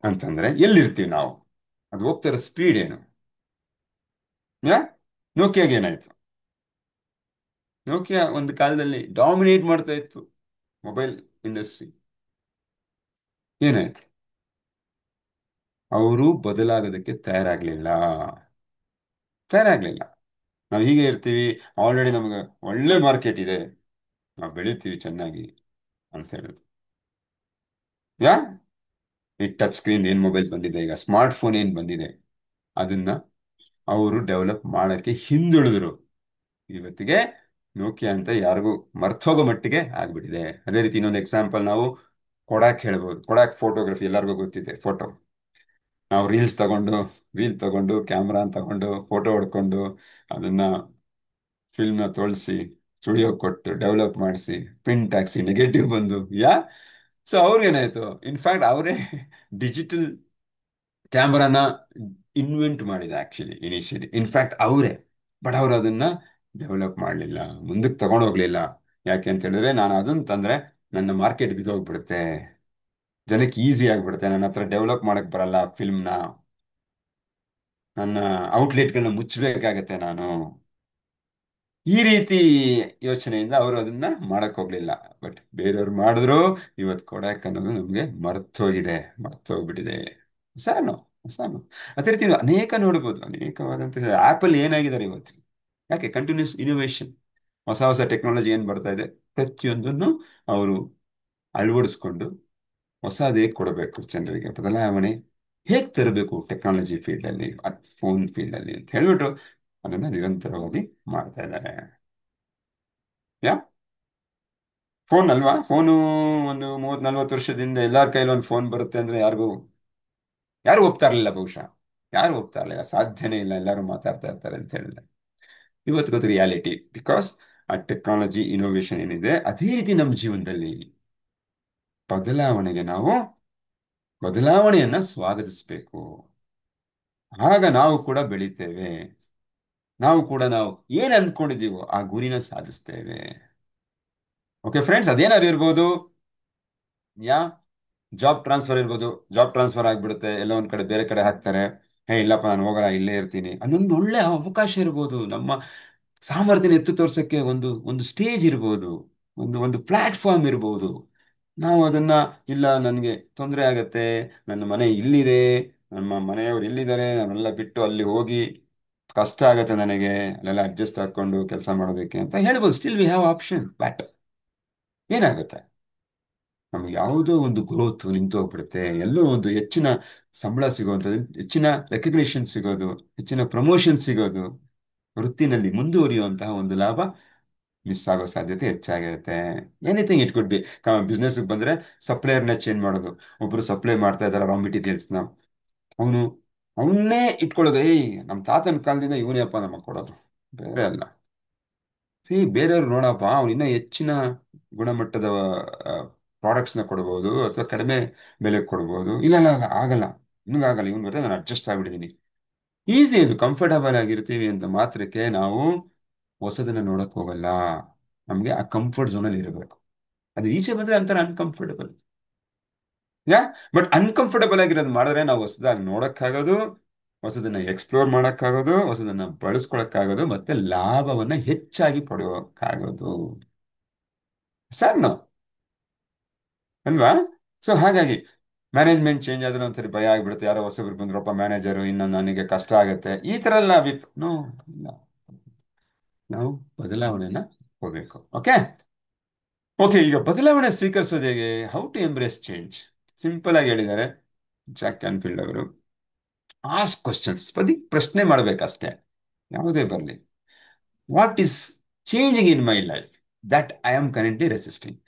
ಅಂತಂದ್ರೆ ಎಲ್ಲಿರ್ತೀವಿ ನಾವು? ಅದು ಹೋಗ್ತಾ ಇರೋ ಸ್ಪೀಡ್ ಏನು? ಯಾ ನೋಕಿಯಾಗೆ ಏನಾಯ್ತು? ನೋಕಿಯಾ ಒಂದು ಕಾಲದಲ್ಲಿ ಡಾಮಿನೇಟ್ ಮಾಡ್ತಾ ಇತ್ತು ಮೊಬೈಲ್ ಇಂಡಸ್ಟ್ರಿ. ಏನಾಯ್ತು? ಅವರು ಬದಲಾಗೋದಕ್ಕೆ ತಯಾರಾಗ್ಲಿಲ್ಲ. ನಾವು ಹೀಗೆ ಇರ್ತೀವಿ, ಆಲ್ರೆಡಿ ನಮಗೆ ಒಳ್ಳೆ ಮಾರ್ಕೆಟ್ ಇದೆ, ನಾವು ಬೆಳಿತೀವಿ ಚೆನ್ನಾಗಿ ಅಂತ ಹೇಳುದು. ಯಾ ಈ ಟಚ್ ಸ್ಕ್ರೀನ್ ಏನ್ ಮೊಬೈಲ್ ಬಂದಿದೆ, ಈಗ ಸ್ಮಾರ್ಟ್ ಫೋನ್ ಏನ್ ಬಂದಿದೆ, ಅದನ್ನ ಅವರು ಡೆವಲಪ್ ಮಾಡಕ್ಕೆ ಹಿಂದುಳಿದ್ರು. ಇವತ್ತಿಗೆ ನೋಕಿಯಾ ಅಂತ ಯಾರಿಗೂ ಮರ್ತೋಗೋ ಮಟ್ಟಿಗೆ ಆಗ್ಬಿಟ್ಟಿದೆ. ಅದೇ ರೀತಿ ಇನ್ನೊಂದು ಎಕ್ಸಾಂಪಲ್ ನಾವು ಕೊಡಾಕ್ ಹೇಳ್ಬೋದು. ಕೊಡಾಕ್ ಫೋಟೋಗ್ರಫಿ ಎಲ್ಲರಿಗೂ ಗೊತ್ತಿದೆ. ನಾವು ರೀಲ್ ತಗೊಂಡು ಕ್ಯಾಮ್ರಾ ತಗೊಂಡು ಫೋಟೋ ಹೊಡ್ಕೊಂಡು ಅದನ್ನ ಫಿಲ್ಮ್ನ ತೋರಿಸಿ ಸ್ಟುಡಿಯೋ ಕೊಟ್ಟು ಡೆವಲಪ್ ಮಾಡಿಸಿ ಪ್ರಿಂಟ್ ಹಾಕ್ಸಿ ನೆಗೆಟಿವ್ ಬಂದು ಸೊ ಅವ್ರಿಗೇನಾಯ್ತು? ಇನ್ಫ್ಯಾಕ್ಟ್ ಅವರೇ ಡಿಜಿಟಲ್ ಕ್ಯಾಮ್ರಾನ ಇನ್ವೆಂಟ್ ಮಾಡಿದೆ ಆಕ್ಚುಲಿ ಇನಿಷಿಯಲಿ. ಇನ್ಫ್ಯಾಕ್ಟ್ ಅವರೇ. ಬಟ್ ಅವ್ರು ಅದನ್ನ ಡೆವಲಪ್ ಮಾಡಲಿಲ್ಲ, ಮುಂದಕ್ಕೆ ತಗೊಂಡೋಗ್ಲಿಲ್ಲ. ಯಾಕೆ ಅಂತ ಹೇಳಿದ್ರೆ ನಾನು ಅದನ್ನ ತಂದ್ರೆ ನನ್ನ ಮಾರ್ಕೆಟ್ ಬಿದ್ದೋಗ್ಬಿಡುತ್ತೆ, ಜನಕ್ಕೆ ಈಸಿ ಆಗ್ಬಿಡುತ್ತೆ, ನನ್ನ ಹತ್ರ ಡೆವಲಪ್ ಮಾಡಕ್ ಬರಲ್ಲ ಫಿಲ್ಮ್ನ, ನನ್ನ ಔಟ್ಲೆಟ್ಗಳನ್ನ ಮುಚ್ಚಬೇಕಾಗತ್ತೆ ನಾನು. ಈ ರೀತಿ ಯೋಚನೆಯಿಂದ ಅವರು ಅದನ್ನ ಮಾಡಕ್ ಹೋಗ್ಲಿಲ್ಲ. ಬಟ್ ಬೇರೆಯವ್ರು ಮಾಡಿದ್ರು. ಇವತ್ತು ಕೊಡಾಕ್ ಅನ್ನೋದು ನಮ್ಗೆ ಮರ್ತೋಗಿದೆ, ಮರ್ತೋಗ್ಬಿಟ್ಟಿದೆ. ಹೊಸಾನು ಹೊಸಾನು ಅದೇ ರೀತಿ ನೀವು ಅನೇಕ ನೋಡ್ಬೋದು, ಅನೇಕವಾದಂತಹ ಆಪಲ್ ಏನಾಗಿದ್ದಾರೆ ಇವತ್ತು. ಯಾಕೆ ಕಂಟಿನ್ಯೂಸ್ ಇನೋವೇಷನ್, ಹೊಸ ಹೊಸ ಟೆಕ್ನಾಲಜಿ ಏನ್ ಬರ್ತಾ ಇದೆ, ಪ್ರತಿಯೊಂದನ್ನು ಅವರು ಅಳವಡಿಸ್ಕೊಂಡು ಹೊಸದೇ ಕೊಡಬೇಕು ಜನರಿಗೆ, ಬದಲಾವಣೆ ಹೇಗೆ ತರಬೇಕು ಟೆಕ್ನಾಲಜಿ ಫೀಲ್ಡ್ ಅಲ್ಲಿ, ಫೋನ್ ಫೀಲ್ಡ್ ಅಲ್ಲಿ ಅಂತ ಹೇಳ್ಬಿಟ್ಟು ಅದನ್ನ ನಿರಂತರವಾಗಿ ಮಾಡ್ತಾ ಇದ್ದಾರೆ. ಯಾ ಫೋನ್ ಅಲ್ವಾ, ಫೋನು ಒಂದು 30-40 ವರ್ಷದಿಂದ ಎಲ್ಲಾರ ಕೈಲಿ ಒಂದು ಫೋನ್ ಬರುತ್ತೆ ಅಂದ್ರೆ ಯಾರು ಒಪ್ತಾ ಇರಲಿಲ್ಲ ಬಹುಶಃ. ಯಾರು ಒಪ್ತಾ ಇರಲಿಲ್ಲ, ಸಾಧ್ಯನೇ ಇಲ್ಲ, ಎಲ್ಲರೂ ಮಾತಾಡ್ತಾ ಇರ್ತಾರೆ ಅಂತ ಹೇಳಿದ್ರೆ. ಇವತ್ತು ಗೊತ್ತು ರಿಯಾಲಿಟಿ, ಬಿಕಾಸ್ ಆ ಟೆಕ್ನಾಲಜಿ ಇನೋವೇಷನ್ ಏನಿದೆ ಅದೇ ರೀತಿ ನಮ್ಮ ಜೀವನದಲ್ಲಿ ಬದಲಾವಣೆಗೆ ನಾವು ಬದಲಾವಣೆಯನ್ನ ಸ್ವಾಗತಿಸಬೇಕು. ಆಗ ನಾವು ಕೂಡ ಬೆಳಿತೇವೆ, ನಾವು ಏನ್ ಅನ್ಕೊಂಡಿದೀವೋ ಆ ಗುರಿನ ಸಾಧಿಸ್ತೇವೆ. ಓಕೆ ಫ್ರೆಂಡ್ಸ್, ಅದೇನಾದ್ರು ಇರ್ಬೋದು. ಯಾ ಜಾಬ್ ಟ್ರಾನ್ಸ್ಫರ್ ಇರ್ಬೋದು, ಜಾಬ್ ಟ್ರಾನ್ಸ್ಫರ್ ಆಗ್ಬಿಡುತ್ತೆ, ಎಲ್ಲ ಒಂದ್ ಕಡೆ ಬೇರೆ ಕಡೆ ಹಾಕ್ತಾರೆ. ಇಲ್ಲಪ್ಪ ನಾನು ಹೋಗಲ್ಲ, ಇಲ್ಲೇ ಇರ್ತೀನಿ ಅನ್ನೊಂದು ಒಳ್ಳೆ ಅವಕಾಶ ಇರ್ಬೋದು. ನಮ್ಮ ಸಾಮರ್ಥ್ಯನ ಎತ್ತು ತೋರ್ಸಕ್ಕೆ ಒಂದು ಒಂದು ಸ್ಟೇಜ್ ಇರ್ಬೋದು, ಒಂದು ಪ್ಲಾಟ್ಫಾರ್ಮ್ ಇರ್ಬೋದು. ನಾವು ಅದನ್ನ ಇಲ್ಲ, ನನಗೆ ತೊಂದರೆ ಆಗತ್ತೆ, ನನ್ನ ಮನೆ ಇಲ್ಲಿದೆ, ನಮ್ಮ ಮನೆಯವರು ಇಲ್ಲಿದ್ದಾರೆ, ನಾನೆಲ್ಲ ಬಿಟ್ಟು ಅಲ್ಲಿ ಹೋಗಿ ಕಷ್ಟ ಆಗತ್ತೆ ನನಗೆ, ಅಲ್ಲೆಲ್ಲ ಅಡ್ಜಸ್ಟ್ ಹಾಕೊಂಡು ಕೆಲಸ ಮಾಡೋದಕ್ಕೆ ಅಂತ ಹೇಳ್ಬೋದು. Still we have option. But ಏನಾಗುತ್ತೆ, ನಮ್ಗೆ ಯಾವುದೋ ಒಂದು ಗ್ರೋತ್ ನಿಂತು ಹೋಗ್ಬಿಡುತ್ತೆ, ಎಲ್ಲೋ ಒಂದು ಹೆಚ್ಚಿನ ಸಂಬಳ ಸಿಗೋದು, ಹೆಚ್ಚಿನ ರೆಕಗ್ನಿಷನ್ ಸಿಗೋದು, ಹೆಚ್ಚಿನ ಪ್ರಮೋಷನ್ ಸಿಗೋದು, ವೃತ್ತಿನಲ್ಲಿ ಮುಂದುವರಿಯುವಂತಹ ಒಂದು ಲಾಭ ಮಿಸ್ ಆಗೋ ಸಾಧ್ಯತೆ ಹೆಚ್ಚಾಗಿರುತ್ತೆ. Anything it could be. ಬಿಸ್ನೆಸ್ಗೆ ಬಂದ್ರೆ ಸಪ್ಲೈಯರ್ನ ಚೇಂಜ್ ಮಾಡೋದು. ಒಬ್ರು ಸಪ್ಲೈ ಮಾಡ್ತಾ ಇದ್ದಾರೆ ರಾ ಮೆಟೀರಿಯಲ್ಸ್ನ, ಅವನು ಅವನ್ನೇ ಇಟ್ಕೊಳ್ಳೋದು. ನಮ್ಮ ತಾತನ ಕಾಲದಿಂದ ಇವನೇ ಅಪ್ಪ ನಮಗೆ ಕೊಡೋದು, ಬೇರೆ ಅಲ್ಲ. ಬೇರೆಯವ್ರು ನೋಡಪ್ಪ, ಅವ್ನು ಇನ್ನೂ ಹೆಚ್ಚಿನ ಗುಣಮಟ್ಟದ ಪ್ರಾಡಕ್ಟ್ಸ್ನ ಕೊಡ್ಬೋದು, ಅಥವಾ ಕಡಿಮೆ ಬೆಲೆಗೆ ಕೊಡ್ಬೋದು. ಇಲ್ಲ ಇಲ್ಲ ಇಲ್ಲ, ಆಗಲ್ಲ, ಆಗಲ್ಲ, ಇವನ್ ಬರ್ತದೆ, ನಾನು ಅಡ್ಜಸ್ಟ್ ಆಗ್ಬಿಟ್ಟಿದ್ದೀನಿ. ಈಸಿ, ಅದು ಕಂಫರ್ಟಬಲ್ ಆಗಿರ್ತೀವಿ ಅಂತ ಮಾತ್ರಕ್ಕೆ ನಾವು ಹೊಸದನ್ನ ನೋಡಕ್ ಹೋಗಲ್ಲ. ನಮ್ಗೆ ಆ ಕಂಫರ್ಟ್ ಝೋನಲ್ಲಿ ಇರಬೇಕು. ಅದು ಈಚೆ ಬಂದ್ರೆ ಅಂತಾರೆ ಅನ್ಕಂಫರ್ಟಬಲ್. ಯಾ ಬಟ್ ಅನ್ಕಂಫರ್ಟಬಲ್ ಆಗಿರೋದು ಮಾಡಿದ್ರೆ ನಾವು ಹೊಸದಾಗಿ ನೋಡಕ್ಕಾಗೋದು, ಹೊಸದನ್ನ ಎಕ್ಸ್ಪ್ಲೋರ್ ಮಾಡಕ್ಕಾಗೋದು, ಹೊಸದನ್ನ ಬಳಸ್ಕೊಳಕ್ಕಾಗೋದು, ಮತ್ತೆ ಲಾಭವನ್ನ ಹೆಚ್ಚಾಗಿ ಪಡೆಯೋಕ್ಕಾಗೋದು. ಸರ್ ಅಲ್ವಾ? ಸೊ ಹಾಗಾಗಿ ಮ್ಯಾನೇಜ್ಮೆಂಟ್ ಚೇಂಜ್ ಆದ್ರೆ ಒಂದ್ಸರಿ ಭಯ ಆಗ್ಬಿಡುತ್ತೆ, ಯಾರೋ ಹೊಸಬ್ರು ಬಂದ್ರಪ್ಪ ಮ್ಯಾನೇಜರು, ಇನ್ನು ನನಗೆ ಕಷ್ಟ ಆಗುತ್ತೆ, ಈ ತರ ಎಲ್ಲ ನೋ, ಇಲ್ಲ. ನಾವು ಬದಲಾವಣೆಯನ್ನ ಹೋಗ್ಬೇಕು. ಓಕೆ ಓಕೆ ಈಗ ಬದಲಾವಣೆ ಸ್ವೀಕರಿಸೋದು ಹೇಗೆ? How to embrace change? Simple ಆಗಿ ಹೇಳಿದ್ದಾರೆ ಜಾಕ್ ಕ್ಯಾನ್ಫೀಲ್ಡ್ ಅವರು. ಆಸ್ಕ್ ಕ್ವಶನ್ಸ್, ಪ್ರಶ್ನೆ ಮಾಡ್ಬೇಕಷ್ಟೇ, ಯಾವುದೇ ಬರಲಿ. What is changing in my life that I am currently resisting?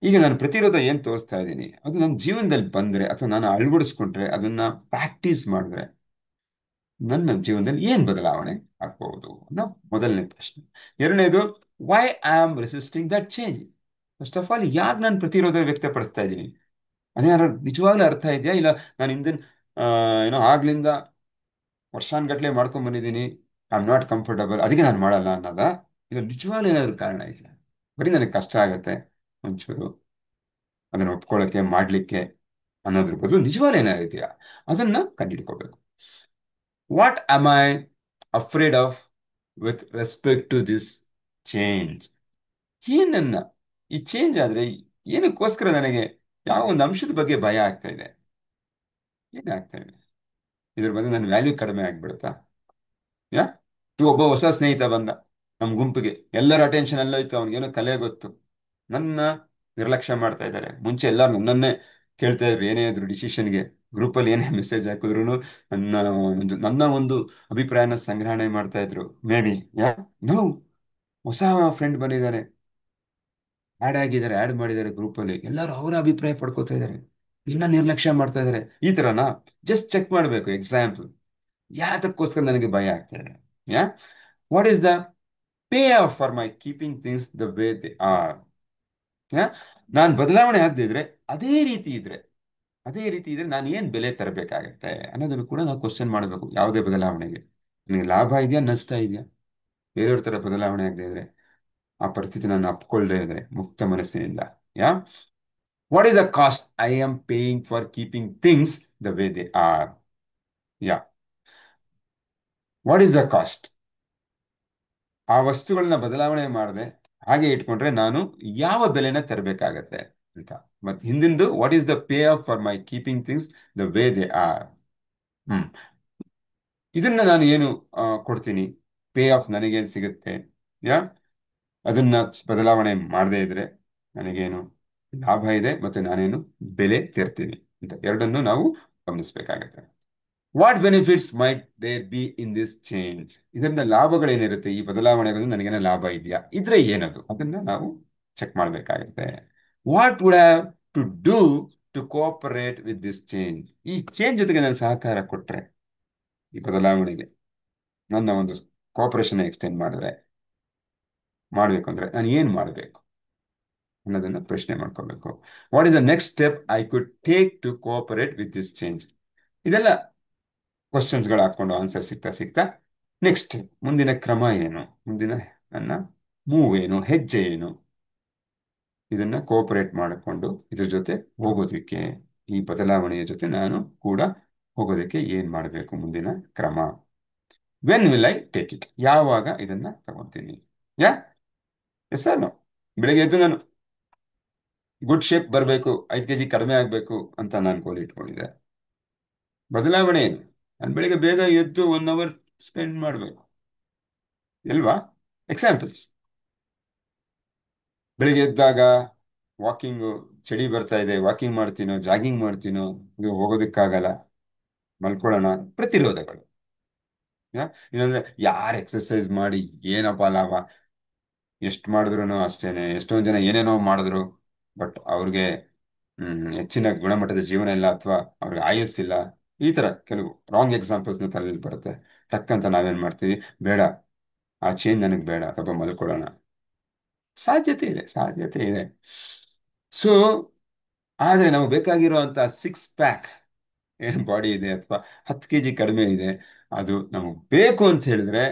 ಈಗ ನಾನು ಪ್ರತಿರೋಧ ಏನು ತೋರಿಸ್ತಾ ಇದ್ದೀನಿ, ಅದು ನನ್ನ ಜೀವನದಲ್ಲಿ ಬಂದರೆ, ಅಥವಾ ನಾನು ಅಳವಡಿಸ್ಕೊಂಡ್ರೆ, ಅದನ್ನ ಪ್ರಾಕ್ಟೀಸ್ ಮಾಡಿದ್ರೆ ನನ್ನ ಜೀವನದಲ್ಲಿ ಏನು ಬದಲಾವಣೆ ಆಗ್ಬಹುದು ಅನ್ನೋ ಮೊದಲನೇ ಪ್ರಶ್ನೆ. ಎರಡನೇದು, why I am resisting that change? First of all, ಯಾಕೆ ನಾನು ಪ್ರತಿರೋಧ ವ್ಯಕ್ತಪಡಿಸ್ತಾ ಇದ್ದೀನಿ? ಅದೇನಾರ ನಿಜವಾಗ್ಲೂ ಅರ್ಥ ಇದೆಯಾ? ಇಲ್ಲ ನಾನು ಹಿಂದಿನ ಏನೋ ಆಗ್ಲಿಂದ ವರ್ಷಾನ್ಗಟ್ಲೆ ಮಾಡ್ಕೊಂಡ್ ಬಂದಿದ್ದೀನಿ, ಐ ಆಮ್ ನಾಟ್ ಕಂಫರ್ಟಬಲ್, ಅದಕ್ಕೆ ನಾನು ಮಾಡಲ್ಲ ಅನ್ನೋದ? ಇಲ್ಲ ನಿಜವಾಗ್ಲೂ ಏನಾದ್ರು ಕಾರಣ ಇದೆಯಾ? ಬರೀ ನನಗೆ ಕಷ್ಟ ಆಗತ್ತೆ ಒಂಚೂರು ಅದನ್ನ ಒಪ್ಕೊಳ್ಳೋಕೆ, ಮಾಡ್ಲಿಕ್ಕೆ ಅನ್ನೋದ್ರ ಬದಲು ನಿಜವಾಗ್ಲೂ ಏನಾಗಿದೆಯಾ ಅದನ್ನ ಕಂಡುಹಿಡ್ಕೋಬೇಕು. What am I afraid of with respect to this change? ಏನನ್ನ ಈ ಚೇಂಜ್ ಆದ್ರೆ ಏನಕ್ಕೋಸ್ಕರ ನನಗೆ ಯಾವ ಒಂದು ಅಂಶದ ಬಗ್ಗೆ ಭಯ ಆಗ್ತಾ ಇದೆ? ಏನಾಗ್ತಾ ಇದೆ? ಇದ್ರ ಬಗ್ಗೆ ನನ್ನ ವ್ಯಾಲ್ಯೂ ಕಡಿಮೆ ಆಗ್ಬಿಡುತ್ತಾ? ಯಾ ಈ ಒಬ್ಬ ಹೊಸ ಸ್ನೇಹಿತ ಬಂದ ನಮ್ಮ ಗುಂಪಿಗೆ, ಎಲ್ಲರ ಅಟೆನ್ಷನ್ ಎಲ್ಲ ಇತ್ತು, ಅವ್ನಿಗೇನೋ ಕಲೆ ಗೊತ್ತು, ನನ್ನ ನಿರ್ಲಕ್ಷ್ಯ ಮಾಡ್ತಾ ಇದ್ದಾರೆ. ಮುಂಚೆ ಎಲ್ಲರೂ ನನ್ನನ್ನೇ ಕೇಳ್ತಾ ಇದ್ರು, ಏನೇ ಇದ್ರು ಡಿಸಿಷನ್ಗೆ, ಗ್ರೂಪಲ್ಲಿ ಏನೇ ಮೆಸೇಜ್ ಹಾಕಿದ್ರು ನನ್ನ ಒಂದು ಅಭಿಪ್ರಾಯನ ಸಂಗ್ರಹಣೆ ಮಾಡ್ತಾ ಇದ್ರು. ಮೇ ಬಿ ಯಾ ನೋ, ಹೊಸ ಫ್ರೆಂಡ್ ಬಂದಿದ್ದಾರೆ, ಆ್ಯಡ್ ಮಾಡಿದ್ದಾರೆ ಗ್ರೂಪಲ್ಲಿ, ಎಲ್ಲರೂ ಅವರ ಅಭಿಪ್ರಾಯ ಪಡ್ಕೋತಾ ಇದ್ದಾರೆ, ಇನ್ನ ನಿರ್ಲಕ್ಷ್ಯ ಮಾಡ್ತಾ ಇದ್ದಾರೆ. ಈ ತರನಾ? ಜಸ್ಟ್ ಚೆಕ್ ಮಾಡಬೇಕು. ಎಕ್ಸಾಂಪಲ್, ಯಾತಕ್ಕೋಸ್ಕರ ನನಗೆ ಭಯ ಆಗ್ತಾ ಇದೆ? Yeah what is the pay off for my keeping things the way they R? ನಾನು ಬದಲಾವಣೆ ಆಗದೆ ಇದ್ರೆ, ಅದೇ ರೀತಿ ಇದ್ರೆ ನಾನು ಏನ್ ಬೆಲೆ ತರಬೇಕಾಗತ್ತೆ ಅನ್ನೋದನ್ನು ಕೂಡ ನಾವು ಕ್ವಶನ್ ಮಾಡಬೇಕು. ಯಾವುದೇ ಬದಲಾವಣೆಗೆ ನನಗೆ ಲಾಭ ಇದೆಯಾ, ನಷ್ಟ ಇದೆಯಾ? ಬೇರೆಯವ್ರ ತರ ಬದಲಾವಣೆ ಆಗದೆ ಇದ್ರೆ ಆ ಪರಿಸ್ಥಿತಿ ನಾನು ಅಪ್ಕೊಳ್ಳದೆ ಇದ್ರೆ ಮುಕ್ತ ಮನಸ್ಸಿನಿಂದ. Yeah what is the cost I am paying for keeping things the way they R. Yeah what is the cost? ಆ ವಸ್ತುಗಳನ್ನ ಬದಲಾವಣೆ ಮಾಡದೆ ಹಾಗೆ ಇಟ್ಕೊಂಡ್ರೆ ನಾನು ಯಾವ ಬೆಲೆನ ತರಬೇಕಾಗತ್ತೆ ಅಂತ. ಮತ್ತೆ ಹಿಂದಿಂದು what is the pay off for my keeping things the way they are. Hmm ಇದನ್ನ ನಾನು ಏನು ಕೊಡ್ತೀನಿ, ಪೇ ಆಫ್ ನನಗೇನು ಸಿಗುತ್ತೆ, ಯಾ ಅದನ್ನ ಬದಲಾವಣೆ ಮಾಡದೇ ಇದ್ರೆ ನನಗೇನು ಲಾಭ ಇದೆ ಮತ್ತೆ ನಾನೇನು ಬೆಲೆ ತೆರ್ತೀನಿ ಅಂತ ಎರಡನ್ನು ನಾವು ಗಮನಿಸಬೇಕಾಗತ್ತೆ. What benefits might there be in this change? ಇದರಿಂದ ಲಾಭಗಳೇನಿರುತ್ತೆ ಈ ಬದಲಾವಣೆಗಳು, ನನಗೇನೋ ಲಾಭ ಇದೆಯಾ, ಇದ್ರೆ ಏನದು ಅದನ್ನ ನಾವು ಚೆಕ್ ಮಾಡಬೇಕಾಗುತ್ತೆ. What would have to do to cooperate with this change? ಈ ಚೇಂಜ್ ಜೊತೆಗೆ ನಾನು ಸಹಕಾರ ಕೊಟ್ರೆ, ಈ ಬದಲಾವಣೆಗೆ ನನ್ನ ಒಂದು ಕೋಆಪರೇಷನ್ ಎಕ್ಸ್ಟೆಂಡ್ ಮಾಡಿದ್ರೆ, ಮಾಡಬೇಕು ಅಂದ್ರೆ ನಾನು ಏನು ಮಾಡಬೇಕು ಅನ್ನೋದನ್ನ ಪ್ರಶ್ನೆ ಮಾಡ್ಕೋಬೇಕು. What is the next step I could take to cooperate with this change? ಇದೆಲ್ಲ ಕ್ವಶನ್ಸ್ಗಳು ಹಾಕೊಂಡು ಆನ್ಸರ್ ಸಿಗ್ತಾ ಸಿಗ್ತಾ ನೆಕ್ಸ್ಟ್ ಮುಂದಿನ ಕ್ರಮ ಏನು, ಮುಂದಿನ ನನ್ನ ಮೂವ್ ಏನು, ಹೆಜ್ಜೆ ಏನು, ಇದನ್ನ ಕೋಆಪರೇಟ್ ಮಾಡಿಕೊಂಡು ಇದ್ರ ಜೊತೆ ಹೋಗೋದಕ್ಕೆ, ಈ ಬದಲಾವಣೆಯ ಜೊತೆ ನಾನು ಕೂಡ ಹೋಗೋದಕ್ಕೆ ಏನ್ ಮಾಡಬೇಕು, ಮುಂದಿನ ಕ್ರಮ. When will I take it? ಯಾವಾಗ ಇದನ್ನ ತಗೊಂತೀನಿ? Yeah yes no? ಬೆಳಿಗ್ಗೆ ಎದ್ದು ನಾನು ಗುಡ್ ಶೇಪ್ ಬರಬೇಕು, 5 kg ಕಡಿಮೆ ಆಗಬೇಕು ಅಂತ ನಾನು ಗೋಲ್ ಇಟ್ಕೊಂಡಿದ್ದೆ. ಬದಲಾವಣೆ ಏನು? ನಾನು ಬೆಳಿಗ್ಗೆ ಬೇಗ ಎದ್ದು 1 hour ಸ್ಪೆಂಡ್ ಮಾಡಬೇಕು, ಇಲ್ವಾ? ಎಕ್ಸಾಂಪಲ್ಸ್. ಬೆಳಿಗ್ಗೆ ಎದ್ದಾಗ ವಾಕಿಂಗು, ಚಳಿ ಬರ್ತಾ ಇದೆ, ವಾಕಿಂಗ್ ಮಾಡ್ತೀನೋ ಜಾಗಿಂಗ್ ಮಾಡ್ತೀನೋ, ಇದು ಹೋಗೋದಕ್ಕಾಗಲ್ಲ, ಮಲ್ಕೊಳ್ಳೋಣ, ಪ್ರತಿರೋಧಗಳು. ಇನ್ನಂದ್ರೆ ಯಾರು ಎಕ್ಸರ್ಸೈಸ್ ಮಾಡಿ ಏನಪ್ಪ ಲಾಭ? ಎಷ್ಟು ಮಾಡಿದ್ರು ಅಷ್ಟೇನೆ. ಎಷ್ಟೊಂದು ಜನ ಏನೇನೋ ಮಾಡಿದ್ರು, ಬಟ್ ಅವ್ರಿಗೆ ಹೆಚ್ಚಿನ ಗುಣಮಟ್ಟದ ಜೀವನ ಇಲ್ಲ, ಅಥವಾ ಅವ್ರಿಗೆ ಆಯುಸ್ಸಿಲ್ಲ. ಈ ತರ ಕೆಲವು ರಾಂಗ್ ಎಕ್ಸಾಂಪಲ್ಸ್ನ ತಲೆಯಲ್ಲಿ ಬರುತ್ತೆ. ಟಕ್ ಅಂತ ನಾವೇನ್ ಮಾಡ್ತೀವಿ, ಬೇಡ, ಆ ಚೇಂಜ್ ನನಗೆ ಬೇಡ, ಸ್ವಲ್ಪ ಮಲ್ಕೊಳ್ಳೋಣ. ಸಾಧ್ಯತೆ ಇದೆ, ಸಾಧ್ಯತೆ ಇದೆ. ಸೊ ಆದ್ರೆ ನಮಗೆ ಬೇಕಾಗಿರುವಂತ 6 ಪ್ಯಾಕ್ ಏನು ಬಾಡಿ ಇದೆ, ಅಥವಾ 10 kg ಕಡಿಮೆ ಇದೆ, ಅದು ನಮಗೆ ಬೇಕು ಅಂತ ಹೇಳಿದ್ರೆ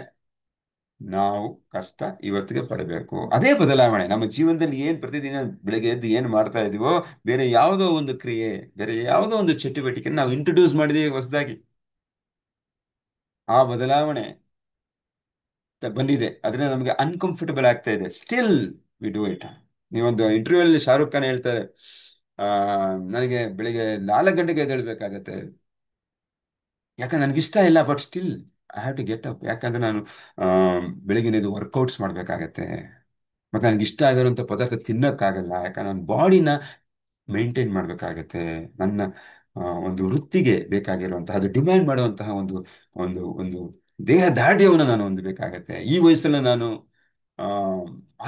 ನಾವು ಕಷ್ಟ ಇವತ್ತಿಗೆ ಪಡಬೇಕು. ಅದೇ ಬದಲಾವಣೆ ನಮ್ಮ ಜೀವನದಲ್ಲಿ. ಏನ್ ಪ್ರತಿದಿನ ಬೆಳಗ್ಗೆ ಎದ್ದು ಏನ್ ಮಾಡ್ತಾ ಇದೀವೋ, ಬೇರೆ ಯಾವುದೋ ಒಂದು ಕ್ರಿಯೆ, ಬೇರೆ ಯಾವುದೋ ಒಂದು ಚಟುವಟಿಕೆ ನಾವು ಇಂಟ್ರೊಡ್ಯೂಸ್ ಮಾಡಿದೀವಿ ಹೊಸದಾಗಿ, ಆ ಬದಲಾವಣೆ ಬಂದಿದೆ, ಅದರಿಂದ ನಮಗೆ ಅನ್ಕಂಫರ್ಟಬಲ್ ಆಗ್ತಾ ಇದೆ, ಸ್ಟಿಲ್ ವಿ ಡೂ ಇಟ್. ನೀವೊಂದು ಇಂಟರ್ವ್ಯೂ ಅಲ್ಲಿ ಶಾರುಖ್ ಖಾನ್ ಹೇಳ್ತಾರೆ, ಆ ನನಗೆ ಬೆಳಿಗ್ಗೆ 4 ಗಂಟೆಗೆ ಎದ್ದೇಳ್ಬೇಕಾಗತ್ತೆ, ಯಾಕಂದ್ರೆ ನನಗೆ ಇಷ್ಟ ಇಲ್ಲ, but still I have to get up. ಯಾಕಂದ್ರೆ ನಾನು ಆ, ಬೆಳಿಗ್ಗೆ ಎದ್ದು ವರ್ಕೌಟ್ಸ್ ಮಾಡ್ಬೇಕಾಗತ್ತೆ, ಮತ್ತೆ ನನಗೆ ಇಷ್ಟ ಆಗಿರುವಂಥ ಪದಾರ್ಥ ತಿನ್ನಕ್ಕಾಗಲ್ಲ, ಯಾಕಂದ್ರೆ ನನ್ನ ಬಾಡಿನ ಮೇಂಟೈನ್ ಮಾಡಬೇಕಾಗತ್ತೆ. ನನ್ನ ಒಂದು ವೃತ್ತಿಗೆ ಬೇಕಾಗಿರುವಂತಹ, ಅದು ಡಿಮ್ಯಾಂಡ್ ಮಾಡುವಂತಹ ಒಂದು ಒಂದು ಒಂದು ದೇಹ ದಾಢ್ಯವನ್ನು ನಾನು ಹೊಂದಬೇಕಾಗತ್ತೆ. ಈ ವಯಸ್ಸಲ್ಲಿ ನಾನು ಆ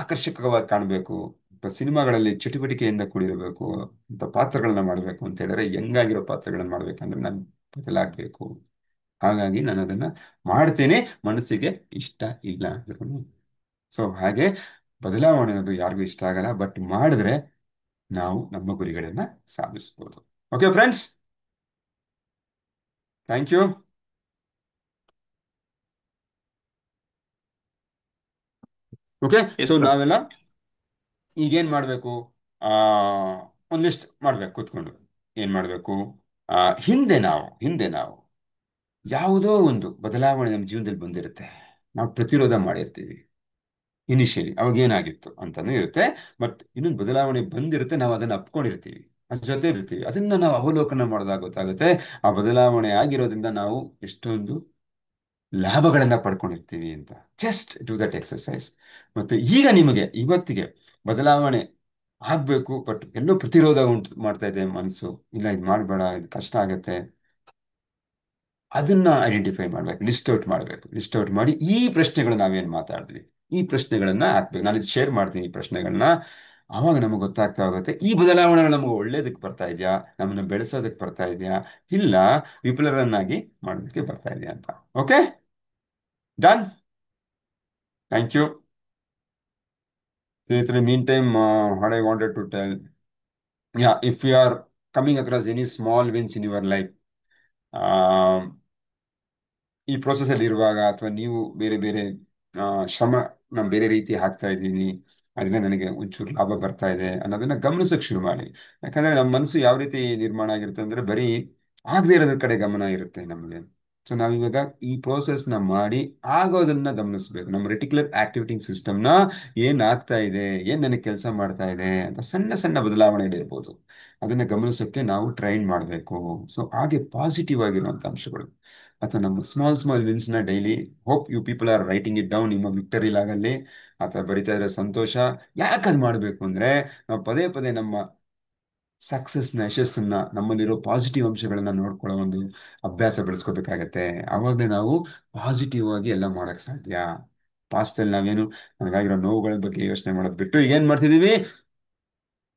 ಆಕರ್ಷಕವಾಗಿ ಕಾಣಬೇಕು, ಸಿನಿಮಾಗಳಲ್ಲಿ ಚಟುವಟಿಕೆಯಿಂದ ಕೂಡಿರಬೇಕು ಅಂತ ಪಾತ್ರಗಳನ್ನ ಮಾಡಬೇಕು ಅಂತ ಹೇಳಿದ್ರೆ, ಹೆಂಗಾಗಿರೋ ಪಾತ್ರಗಳನ್ನ ಮಾಡ್ಬೇಕಂದ್ರೆ ನಾನು ಬದಲಾಗಬೇಕು. ಹಾಗಾಗಿ ನಾನು ಅದನ್ನ ಮಾಡ್ತೇನೆ, ಮನಸ್ಸಿಗೆ ಇಷ್ಟ ಇಲ್ಲ ಅಂದ್ರೂ. ಸೊ ಹಾಗೆ ಬದಲಾವಣೆ ಅನ್ನೋದು ಯಾರಿಗೂ ಇಷ್ಟ ಆಗಲ್ಲ, ಬಟ್ ಮಾಡಿದ್ರೆ ನಾವು ನಮ್ಮ ಗುರಿಗಳನ್ನ ಸಾಧಿಸ್ಬೋದು. Okay friends, thank you. Okay, so yes sir. ನಾವೆಲ್ಲ ಈಗೇನ್ ಮಾಡಬೇಕು, ಆ ಒಂದಿಷ್ಟು ಮಾಡ್ಬೇಕು ಕೂತ್ಕೊಂಡು. ಏನ್ ಮಾಡಬೇಕು, ಹಿಂದೆ ನಾವು ಯಾವುದೋ ಒಂದು ಬದಲಾವಣೆ ನಮ್ಮ ಜೀವನದಲ್ಲಿ ಬಂದಿರುತ್ತೆ, ನಾವು ಪ್ರತಿರೋಧ ಮಾಡಿರ್ತೀವಿ ಇನಿಷಿಯಲಿ, ಅವಾಗ ಏನಾಗಿತ್ತು ಅಂತಾನೂ ಇರುತ್ತೆ. ಬಟ್ ಇನ್ನೊಂದು ಬದಲಾವಣೆ ಬಂದಿರುತ್ತೆ, ನಾವು ಅದನ್ನ ಅಪ್ಕೊಂಡಿರ್ತೀವಿ, ಅದ್ರ ಜೊತೆ ಇರ್ತೀವಿ, ಅದನ್ನ ನಾವು ಅವಲೋಕನ ಮಾಡಿದಾಗ ಗೊತ್ತಾಗುತ್ತೆ ಆ ಬದಲಾವಣೆ ಆಗಿರೋದ್ರಿಂದ ನಾವು ಎಷ್ಟೊಂದು ಲಾಭಗಳನ್ನ ಪಡ್ಕೊಂಡಿರ್ತೀವಿ ಅಂತ. Just do that exercise. ಮತ್ತೆ ಈಗ ನಿಮಗೆ ಇವತ್ತಿಗೆ ಬದಲಾವಣೆ ಆಗ್ಬೇಕು, ಬಟ್ ಎಲ್ಲೋ ಪ್ರತಿರೋಧ ಉಂಟು ಮಾಡ್ತಾ ಇದೆ ಮನಸ್ಸು, ಇಲ್ಲ ಇದು ಮಾಡಬೇಡ, ಇದು ಕಷ್ಟ ಆಗತ್ತೆ, ಅದನ್ನ ಐಡೆಂಟಿಫೈ ಮಾಡ್ಬೇಕು, ಲಿಸ್ಟ್ ಔಟ್ ಮಾಡಬೇಕು. ಲಿಸ್ಟ್ ಔಟ್ ಮಾಡಿ ಈ ಪ್ರಶ್ನೆಗಳು ನಾವೇನು ಮಾತಾಡಿದ್ವಿ, ಈ ಪ್ರಶ್ನೆಗಳನ್ನ ಹಾಕ್ಬೇಕು. ನಾನು ಇದು ಶೇರ್ ಮಾಡ್ತೀನಿ ಈ ಪ್ರಶ್ನೆಗಳನ್ನ, ಆವಾಗ ನಮಗೆ ಗೊತ್ತಾಗ್ತಾ ಹೋಗುತ್ತೆ ಈ ಬದಲಾವಣೆಗಳು ನಮಗೆ ಒಳ್ಳೇದಕ್ಕೆ ಬರ್ತಾ ಇದೆಯಾ, ನಮ್ಮನ್ನ ಬೆಳೆಸೋದಕ್ಕೆ ಬರ್ತಾ ಇದೆಯಾ, ಇಲ್ಲ ವಿಫಲರನ್ನಾಗಿ ಮಾಡೋದಕ್ಕೆ ಬರ್ತಾ ಇದೆಯಾ ಅಂತ. Okay, done. Thank you. So, in the meantime, what I wanted to tell, yeah, if you are coming across any small wins in your life, ಈ ಪ್ರೋಸೆಸ್ ಅಲ್ಲಿ ಇರುವಾಗ, ಅಥವಾ ನೀವು ಬೇರೆ ಬೇರೆ ಶ್ರಮ ನಾನು ಬೇರೆ ರೀತಿ ಹಾಕ್ತಾ ಇದ್ದೀನಿ, ಅದರಿಂದ ನನಗೆ ಒಂಚೂರು ಲಾಭ ಬರ್ತಾ ಇದೆ ಅನ್ನೋದನ್ನ ಗಮನಿಸೋಕೆ ಶುರು ಮಾಡಿ. ಯಾಕಂದ್ರೆ ನಮ್ಮ ಮನಸ್ಸು ಯಾವ ರೀತಿ ನಿರ್ಮಾಣ ಆಗಿರುತ್ತೆ ಅಂದ್ರೆ ಬರೀ ಆಗದೆ ಇರೋದ್ರ ಕಡೆ ಗಮನ ಇರುತ್ತೆ ನಮಗೆ. ಸೊ ನಾವಿವಾಗ ಈ ಪ್ರೋಸೆಸ್ನ ಮಾಡಿ ಆಗೋದನ್ನ ಗಮನಿಸ್ಬೇಕು. ನಮ್ಮ ರೆಟಿಕ್ಯುಲರ್ ಆಕ್ಟಿವೇಟಿಂಗ್ ಸಿಸ್ಟಮ್ನ ಏನ್ ಆಗ್ತಾ ಇದೆ, ಏನ್ ನನಗೆ ಕೆಲಸ ಮಾಡ್ತಾ ಇದೆ ಅಂತ ಸಣ್ಣ ಸಣ್ಣ ಬದಲಾವಣೆಗಳಿರ್ಬೋದು, ಅದನ್ನ ಗಮನಿಸೋಕೆ ನಾವು ಟ್ರೈನ್ ಮಾಡಬೇಕು. ಸೊ ಹಾಗೆ ಪಾಸಿಟಿವ್ ಆಗಿರುವಂಥ ಅಂಶಗಳು ಅಥವಾ ನಮ್ಮ ಸ್ಮಾಲ್ ಸ್ಮಾಲ್ ವಿನ್ಸ್ನ daily, hope you people are writing it down ನಿಮ್ಮ ವಿಕ್ಟರಿ ಲಾಗಲ್ಲಿ ಅಥವಾ ಬರಿತಾ ಇರೋ ಸಂತೋಷ. ಯಾಕಂದ್ ಮಾಡಬೇಕು ಅಂದ್ರೆ ನಾವು ಪದೇ ಪದೇ ನಮ್ಮ ಸಕ್ಸಸ್ನ, ಯಶಸ್ಸನ್ನ, ನಮ್ಮಲ್ಲಿರೋ ಪಾಸಿಟಿವ್ ಅಂಶಗಳನ್ನ ನೋಡ್ಕೊಳ್ಳೋ ಒಂದು ಅಭ್ಯಾಸ ಬೆಳೆಸ್ಕೋಬೇಕಾಗತ್ತೆ. ಅವಾಗಲೇ ನಾವು ಪಾಸಿಟಿವ್ ಆಗಿ ಎಲ್ಲ ಮಾಡಕ್ ಸಾಧ್ಯ. ಪಾಸ್ಟಲ್ಲಿ ನಾವೇನು ನನಗಾಗಿರೋ ನೋವುಗಳ ಬಗ್ಗೆ ಯೋಚನೆ ಮಾಡೋದು ಬಿಟ್ಟು ಈಗ ಏನ್ ಮಾಡ್ತಿದೀವಿ,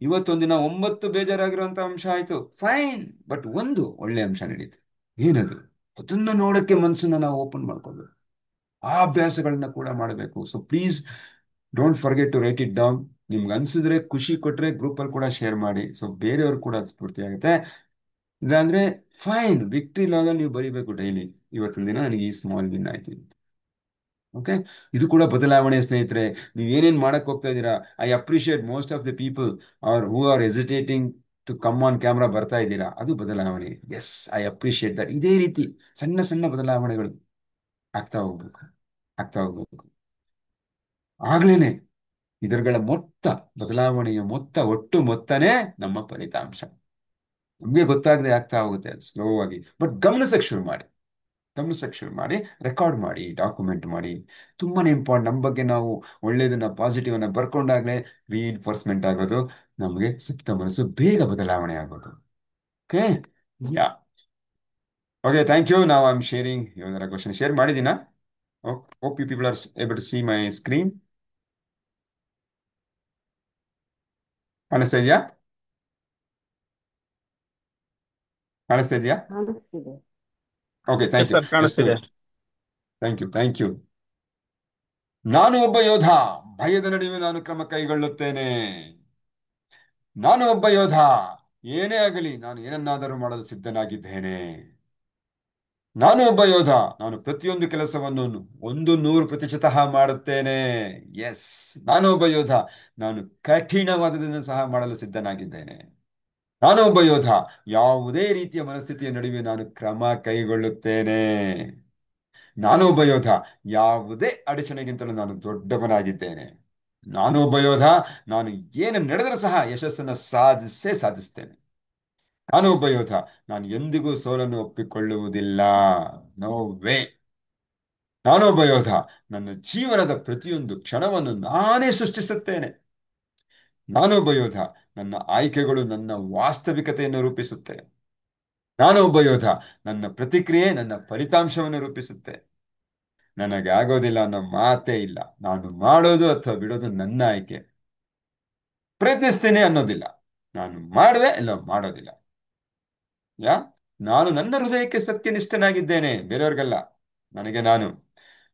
ಇವತ್ತೊಂದಿನ 9 ಬೇಜಾರಾಗಿರುವಂತ ಅಂಶ ಆಯ್ತು, ಫೈನ್, ಬಟ್ ಒಂದು ಒಳ್ಳೆ ಅಂಶ ನಡೀತು. ಏನದು? ಅದನ್ನ ನೋಡಕ್ಕೆ ಮನಸ್ಸನ್ನ ನಾವು ಓಪನ್ ಮಾಡ್ಕೋಬೇಕು. ಆ ಅಭ್ಯಾಸಗಳನ್ನ ಕೂಡ ಮಾಡಬೇಕು. So please don't forget to write it down. ನಿಮ್ಗೆ ಅನ್ಸಿದ್ರೆ, ಖುಷಿ ಕೊಟ್ರೆ ಗ್ರೂಪಲ್ಲಿ ಕೂಡ ಶೇರ್ ಮಾಡಿ. ಸೊ ಬೇರೆಯವ್ರು ಕೂಡ ಅದು ಸ್ಫೂರ್ತಿ ಆಗುತ್ತೆ. ಇಲ್ಲಾಂದ್ರೆ ಫೈನ್, ವಿಕ್ಟ್ರಿ ಲಾಗಲ್ಲಿ ನೀವು ಬರಿಬೇಕು ಡೈಲಿ, ಇವತ್ತಿನ ದಿನ ನನಗೆ ಈ ಸ್ಮಾಲ್ ವಿನ್ ಆಯ್ತು. ಓಕೆ, ಇದು ಕೂಡ ಬದಲಾವಣೆ ಸ್ನೇಹಿತರೆ. ನೀವು ಏನೇನು ಮಾಡಕ್ ಹೋಗ್ತಾ ಇದ್ದೀರಾ, I appreciate most of the people are who are hesitating to come on camera ಬರ್ತಾ ಇದ್ದೀರಾ, ಅದು ಬದಲಾವಣೆ. Yes, I appreciate that. ಇದೇ ರೀತಿ ಸಣ್ಣ ಸಣ್ಣ ಬದಲಾವಣೆಗಳು ಆಗ್ತಾ ಹೋಗ್ಬೇಕು, ಆಗ್ತಾ ಹೋಗ್ಬೇಕು. ಆಗ್ಲೇನೆ ಇದರುಗಳ ಮೊತ್ತ, ಬದಲಾವಣೆಯ ಮೊತ್ತ, ಒಟ್ಟು ಮೊತ್ತನೇ ನಮ್ಮ ಫಲಿತಾಂಶ. ನಮಗೆ ಗೊತ್ತಾಗದೆ ಆಗ್ತಾ ಹೋಗುತ್ತೆ ಸ್ಲೋ ಆಗಿ, ಬಟ್ ಗಮನಿಸಕ್ಕೆ ಶುರು ಮಾಡಿ, ಗಮನಿಸಕ್ಕೆ ಶುರು ಮಾಡಿ, ರೆಕಾರ್ಡ್ ಮಾಡಿ, ಡಾಕ್ಯುಮೆಂಟ್ ಮಾಡಿ. ತುಂಬಾನೇ ಇಂಪಾರ್ಟೆಂಟ್. ನಮ್ಮ ಬಗ್ಗೆ ನಾವು ಒಳ್ಳೇದನ್ನ, ಪಾಸಿಟಿವ್ ಅನ್ನ ಬರ್ಕೊಂಡಾಗ್ಲೇ ರೀಇನ್ಫೋರ್ಸ್ಮೆಂಟ್ ಆಗೋದು, ನಮಗೆ ಸುಪ್ತ ಮನಸ್ಸು ಬೇಗ ಬದಲಾವಣೆ ಆಗೋದು. Okay, yeah, okay, thank you. ನಾವು ಐ ಆಮ್ ಶೇರಿಂಗ್. ಇವರ ಕ್ವಶನ್ ಶೇರ್ ಮಾಡಿದ್ದೀನಾ? Hope you people are able to see my screen. ಕಾಣಿಸ್ತಾ ಇದೆಯಾ? ಕಾಣಿಸ್ತಾ ಇದೆಯಾ? ಕಾಣಿಸ್ತಿದೆ. Okay, yes thank you. Sir, ಎಷ್ಟು? ಕಾಣಿಸ್ತಿದೆ. Thank you, thank you. ನಾನು ಒಬ್ಬ ಯೋಧ, ಭಯದ ನಡುವೆ ನಾನು ಕ್ರಮ ಕೈಗೊಳ್ಳುತ್ತೇನೆ. ನಾನು ಒಬ್ಬ ಯೋಧ, ಏನೇ ಆಗಲಿ ನಾನು ಏನನ್ನಾದರೂ ಮಾಡಲು ಸಿದ್ಧನಾಗಿದ್ದೇನೆ. ನಾನು ಒಬ್ಬ ಯೋಧ, ನಾನು ಪ್ರತಿಯೊಂದು ಕೆಲಸವನ್ನು 100% ಮಾಡುತ್ತೇನೆ. ಎಸ್, ನಾನು ಒಬ್ಬ ಯೋಧ, ನಾನು ಕಠಿಣವಾದದನ್ನು ಸಹ ಮಾಡಲು ಸಿದ್ಧನಾಗಿದ್ದೇನೆ. ನಾನು ಒಬ್ಬ ಯೋಧ, ಯಾವುದೇ ರೀತಿಯ ಮನಸ್ಥಿತಿಯ ನಡುವೆ ನಾನು ಕ್ರಮ ಕೈಗೊಳ್ಳುತ್ತೇನೆ. ನಾನು ಒಬ್ಬ ಯೋಧ, ಯಾವುದೇ ಅಡಚಣೆಗಿಂತಲೂ ನಾನು ದೊಡ್ಡವನಾಗಿದ್ದೇನೆ. ನಾನು ಒಬ್ಬ ಯೋಧ, ನಾನು ಏನು ನಡೆದರೂ ಸಹ ಯಶಸ್ಸನ್ನು ಸಾಧಿಸ್ತೇನೆ. ನಾನು ಒಬ್ಬ ಯೋಧ, ನಾನು ಎಂದಿಗೂ ಸೋಲನ್ನು ಒಪ್ಪಿಕೊಳ್ಳುವುದಿಲ್ಲ. No way. ನಾನು ಒಬ್ಬ ಯೋಧ, ನನ್ನ ಜೀವನದ ಪ್ರತಿಯೊಂದು ಕ್ಷಣವನ್ನು ನಾನೇ ಸೃಷ್ಟಿಸುತ್ತೇನೆ. ನಾನು ಒಬ್ಬ ಯೋಧ, ನನ್ನ ಆಯ್ಕೆಗಳು ನನ್ನ ವಾಸ್ತವಿಕತೆಯನ್ನು ರೂಪಿಸುತ್ತೆ. ನಾನು ಒಬ್ಬ ಯೋಧ, ನನ್ನ ಪ್ರತಿಕ್ರಿಯೆ ನನ್ನ ಫಲಿತಾಂಶವನ್ನು ರೂಪಿಸುತ್ತೆ. ನನಗೆ ಆಗೋದಿಲ್ಲ ಅನ್ನೋ ಮಾತೇ ಇಲ್ಲ. ನಾನು ಮಾಡೋದು ಅಥವಾ ಬಿಡೋದು ನನ್ನ ಆಯ್ಕೆ. ಪ್ರಯತ್ನಿಸ್ತೇನೆ ಅನ್ನೋದಿಲ್ಲ, ನಾನು ಮಾಡುವೆ ಇಲ್ಲ ಮಾಡೋದಿಲ್ಲ. ಯಾ, ನಾನು ನನ್ನ ಹೃದಯಕ್ಕೆ ಸತ್ಯನಿಷ್ಠನಾಗಿದ್ದೇನೆ, ಬೇರೆಯವ್ರಿಗಲ್ಲ, ನನಗೆ ನಾನು.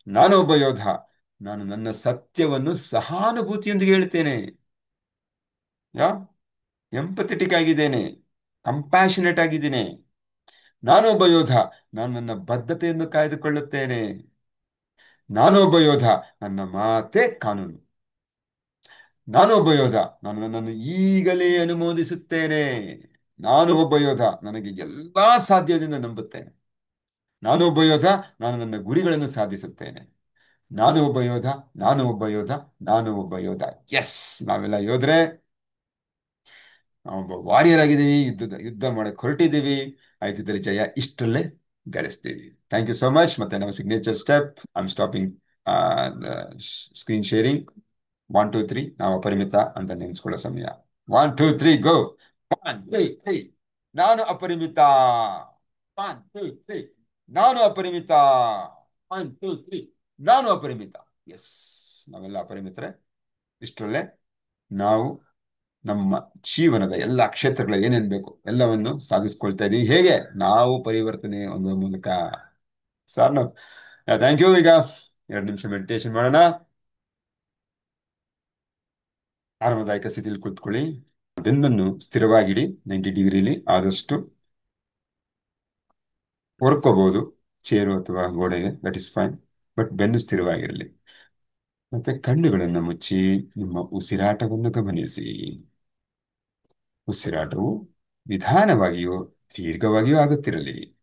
ನಾನು ಒಬ್ಬ ಯೋಧ, ನಾನು ನನ್ನ ಸತ್ಯವನ್ನು ಸಹಾನುಭೂತಿಯೊಂದಿಗೆ ಹೇಳ್ತೇನೆ. ಯಾ, ಎಂಪಥೆಟಿಕ್ ಆಗಿದ್ದೇನೆ, ಕಂಪ್ಯಾಷನೇಟ್ ಆಗಿದ್ದೇನೆ. ನಾನು ಒಬ್ಬ ಯೋಧ, ನಾನು ನನ್ನ ಬದ್ಧತೆಯನ್ನು ಕಾಯ್ದುಕೊಳ್ಳುತ್ತೇನೆ. ನಾನು ಒಬ್ಬ ಯೋಧ, ನನ್ನ ಮಾತೇ ಕಾನೂನು. ನಾನು ಒಬ್ಬ ಯೋಧ, ನಾನು ನನ್ನನ್ನು ಈಗಲೇ ಅನುಮೋದಿಸುತ್ತೇನೆ. ನಾನು ಒಬ್ಬ ಯೋಧ, ನನಗೆ ಎಲ್ಲಾ ಸಾಧ್ಯದಿಂದ ನಂಬುತ್ತೇನೆ. ನಾನು ಒಬ್ಬ ಯೋಧ, ನಾನು ನನ್ನ ಗುರಿಗಳನ್ನು ಸಾಧಿಸುತ್ತೇನೆ. ನಾನು ಒಬ್ಬ ಯೋಧ, ನಾನು ಒಬ್ಬ ಯೋಧ, ನಾನು ಒಬ್ಬ ಯೋಧ. ಎಸ್, ನಾವೆಲ್ಲ ಯೋಧರೆ. ನಾವೊಬ್ಬ ವಾರಿಯರ್ ಆಗಿದ್ದೀವಿ, ಯುದ್ಧ ಮಾಡಕ್ಕೆ ಹೊರಟಿದ್ದೀವಿ. ಆಯ್ತಿದ್ದರೆ ಜಯ ಇಷ್ಟರಲ್ಲೇ ಗಳಿಸ್ತೀವಿ. Thank you so much. ಮತ್ತೆ ನಮ್ಮ signature step, I am stopping screen sharing. 1 2 3 ನಾವು ಅಪರಿಮಿತ ಅಂತ ನೆನೆಸ್ಕೊಳ್ಳೋ ಸಮಯ. 1 2 3 ಗೋ. 1 2 3 ನಾನು ಅಪರಿಮಿತ. 1 2 3 ನಾನು ಅಪರಿಮಿತ. 1 2 3 ನಾನು ಅಪರಿಮಿತ. ಎಸ್, ನಾವೆಲ್ಲ ಅಪರಿಮಿತರೆ. ಇಷ್ಟರಲ್ಲೇ ನಾವು ನಮ್ಮ ಜೀವನದ ಎಲ್ಲ ಕ್ಷೇತ್ರಗಳಲ್ಲಿ ಏನೇನ್ ಬೇಕು ಎಲ್ಲವನ್ನು ಸಾಧಿಸ್ಕೊಳ್ತಾ ಇದೀವಿ. ಹೇಗೆ? ನಾವು ಪರಿವರ್ತನೆ ಹೊಂದುವ ಮೂಲಕ. Sir, thank you. ಈಗ 2 ನಿಮಿಷ ಮೆಡಿಟೇಷನ್ ಮಾಡೋಣ. ಆರಾಮದಾಯಕ ಸ್ಥಿತಿಯಲ್ಲಿ ಕೂತ್ಕೊಳ್ಳಿ. ಬೆನ್ನನ್ನು ಸ್ಥಿರವಾಗಿಡಿ 90 ಡಿಗ್ರಿಲಿ. ಆದಷ್ಟು ಹೊರ್ಕೋಬಹುದು ಚೇರು ಅಥವಾ ಗೋಡೆಗೆ, ದಟ್ ಇಸ್ ಫೈನ್, ಬಟ್ ಬೆನ್ನು ಸ್ಥಿರವಾಗಿರಲಿ. ಮತ್ತೆ ಕಣ್ಣುಗಳನ್ನು ಮುಚ್ಚಿ ನಿಮ್ಮ ಉಸಿರಾಟವನ್ನು ಗಮನಿಸಿ. ಉಸಿರಾಟವು ನಿಧಾನವಾಗಿಯೂ ದೀರ್ಘವಾಗಿಯೂ ಆಗುತ್ತಿರಲಿ.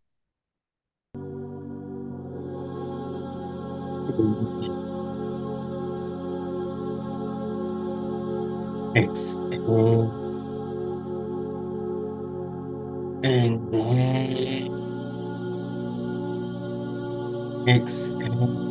Exhale, inhale, exhale.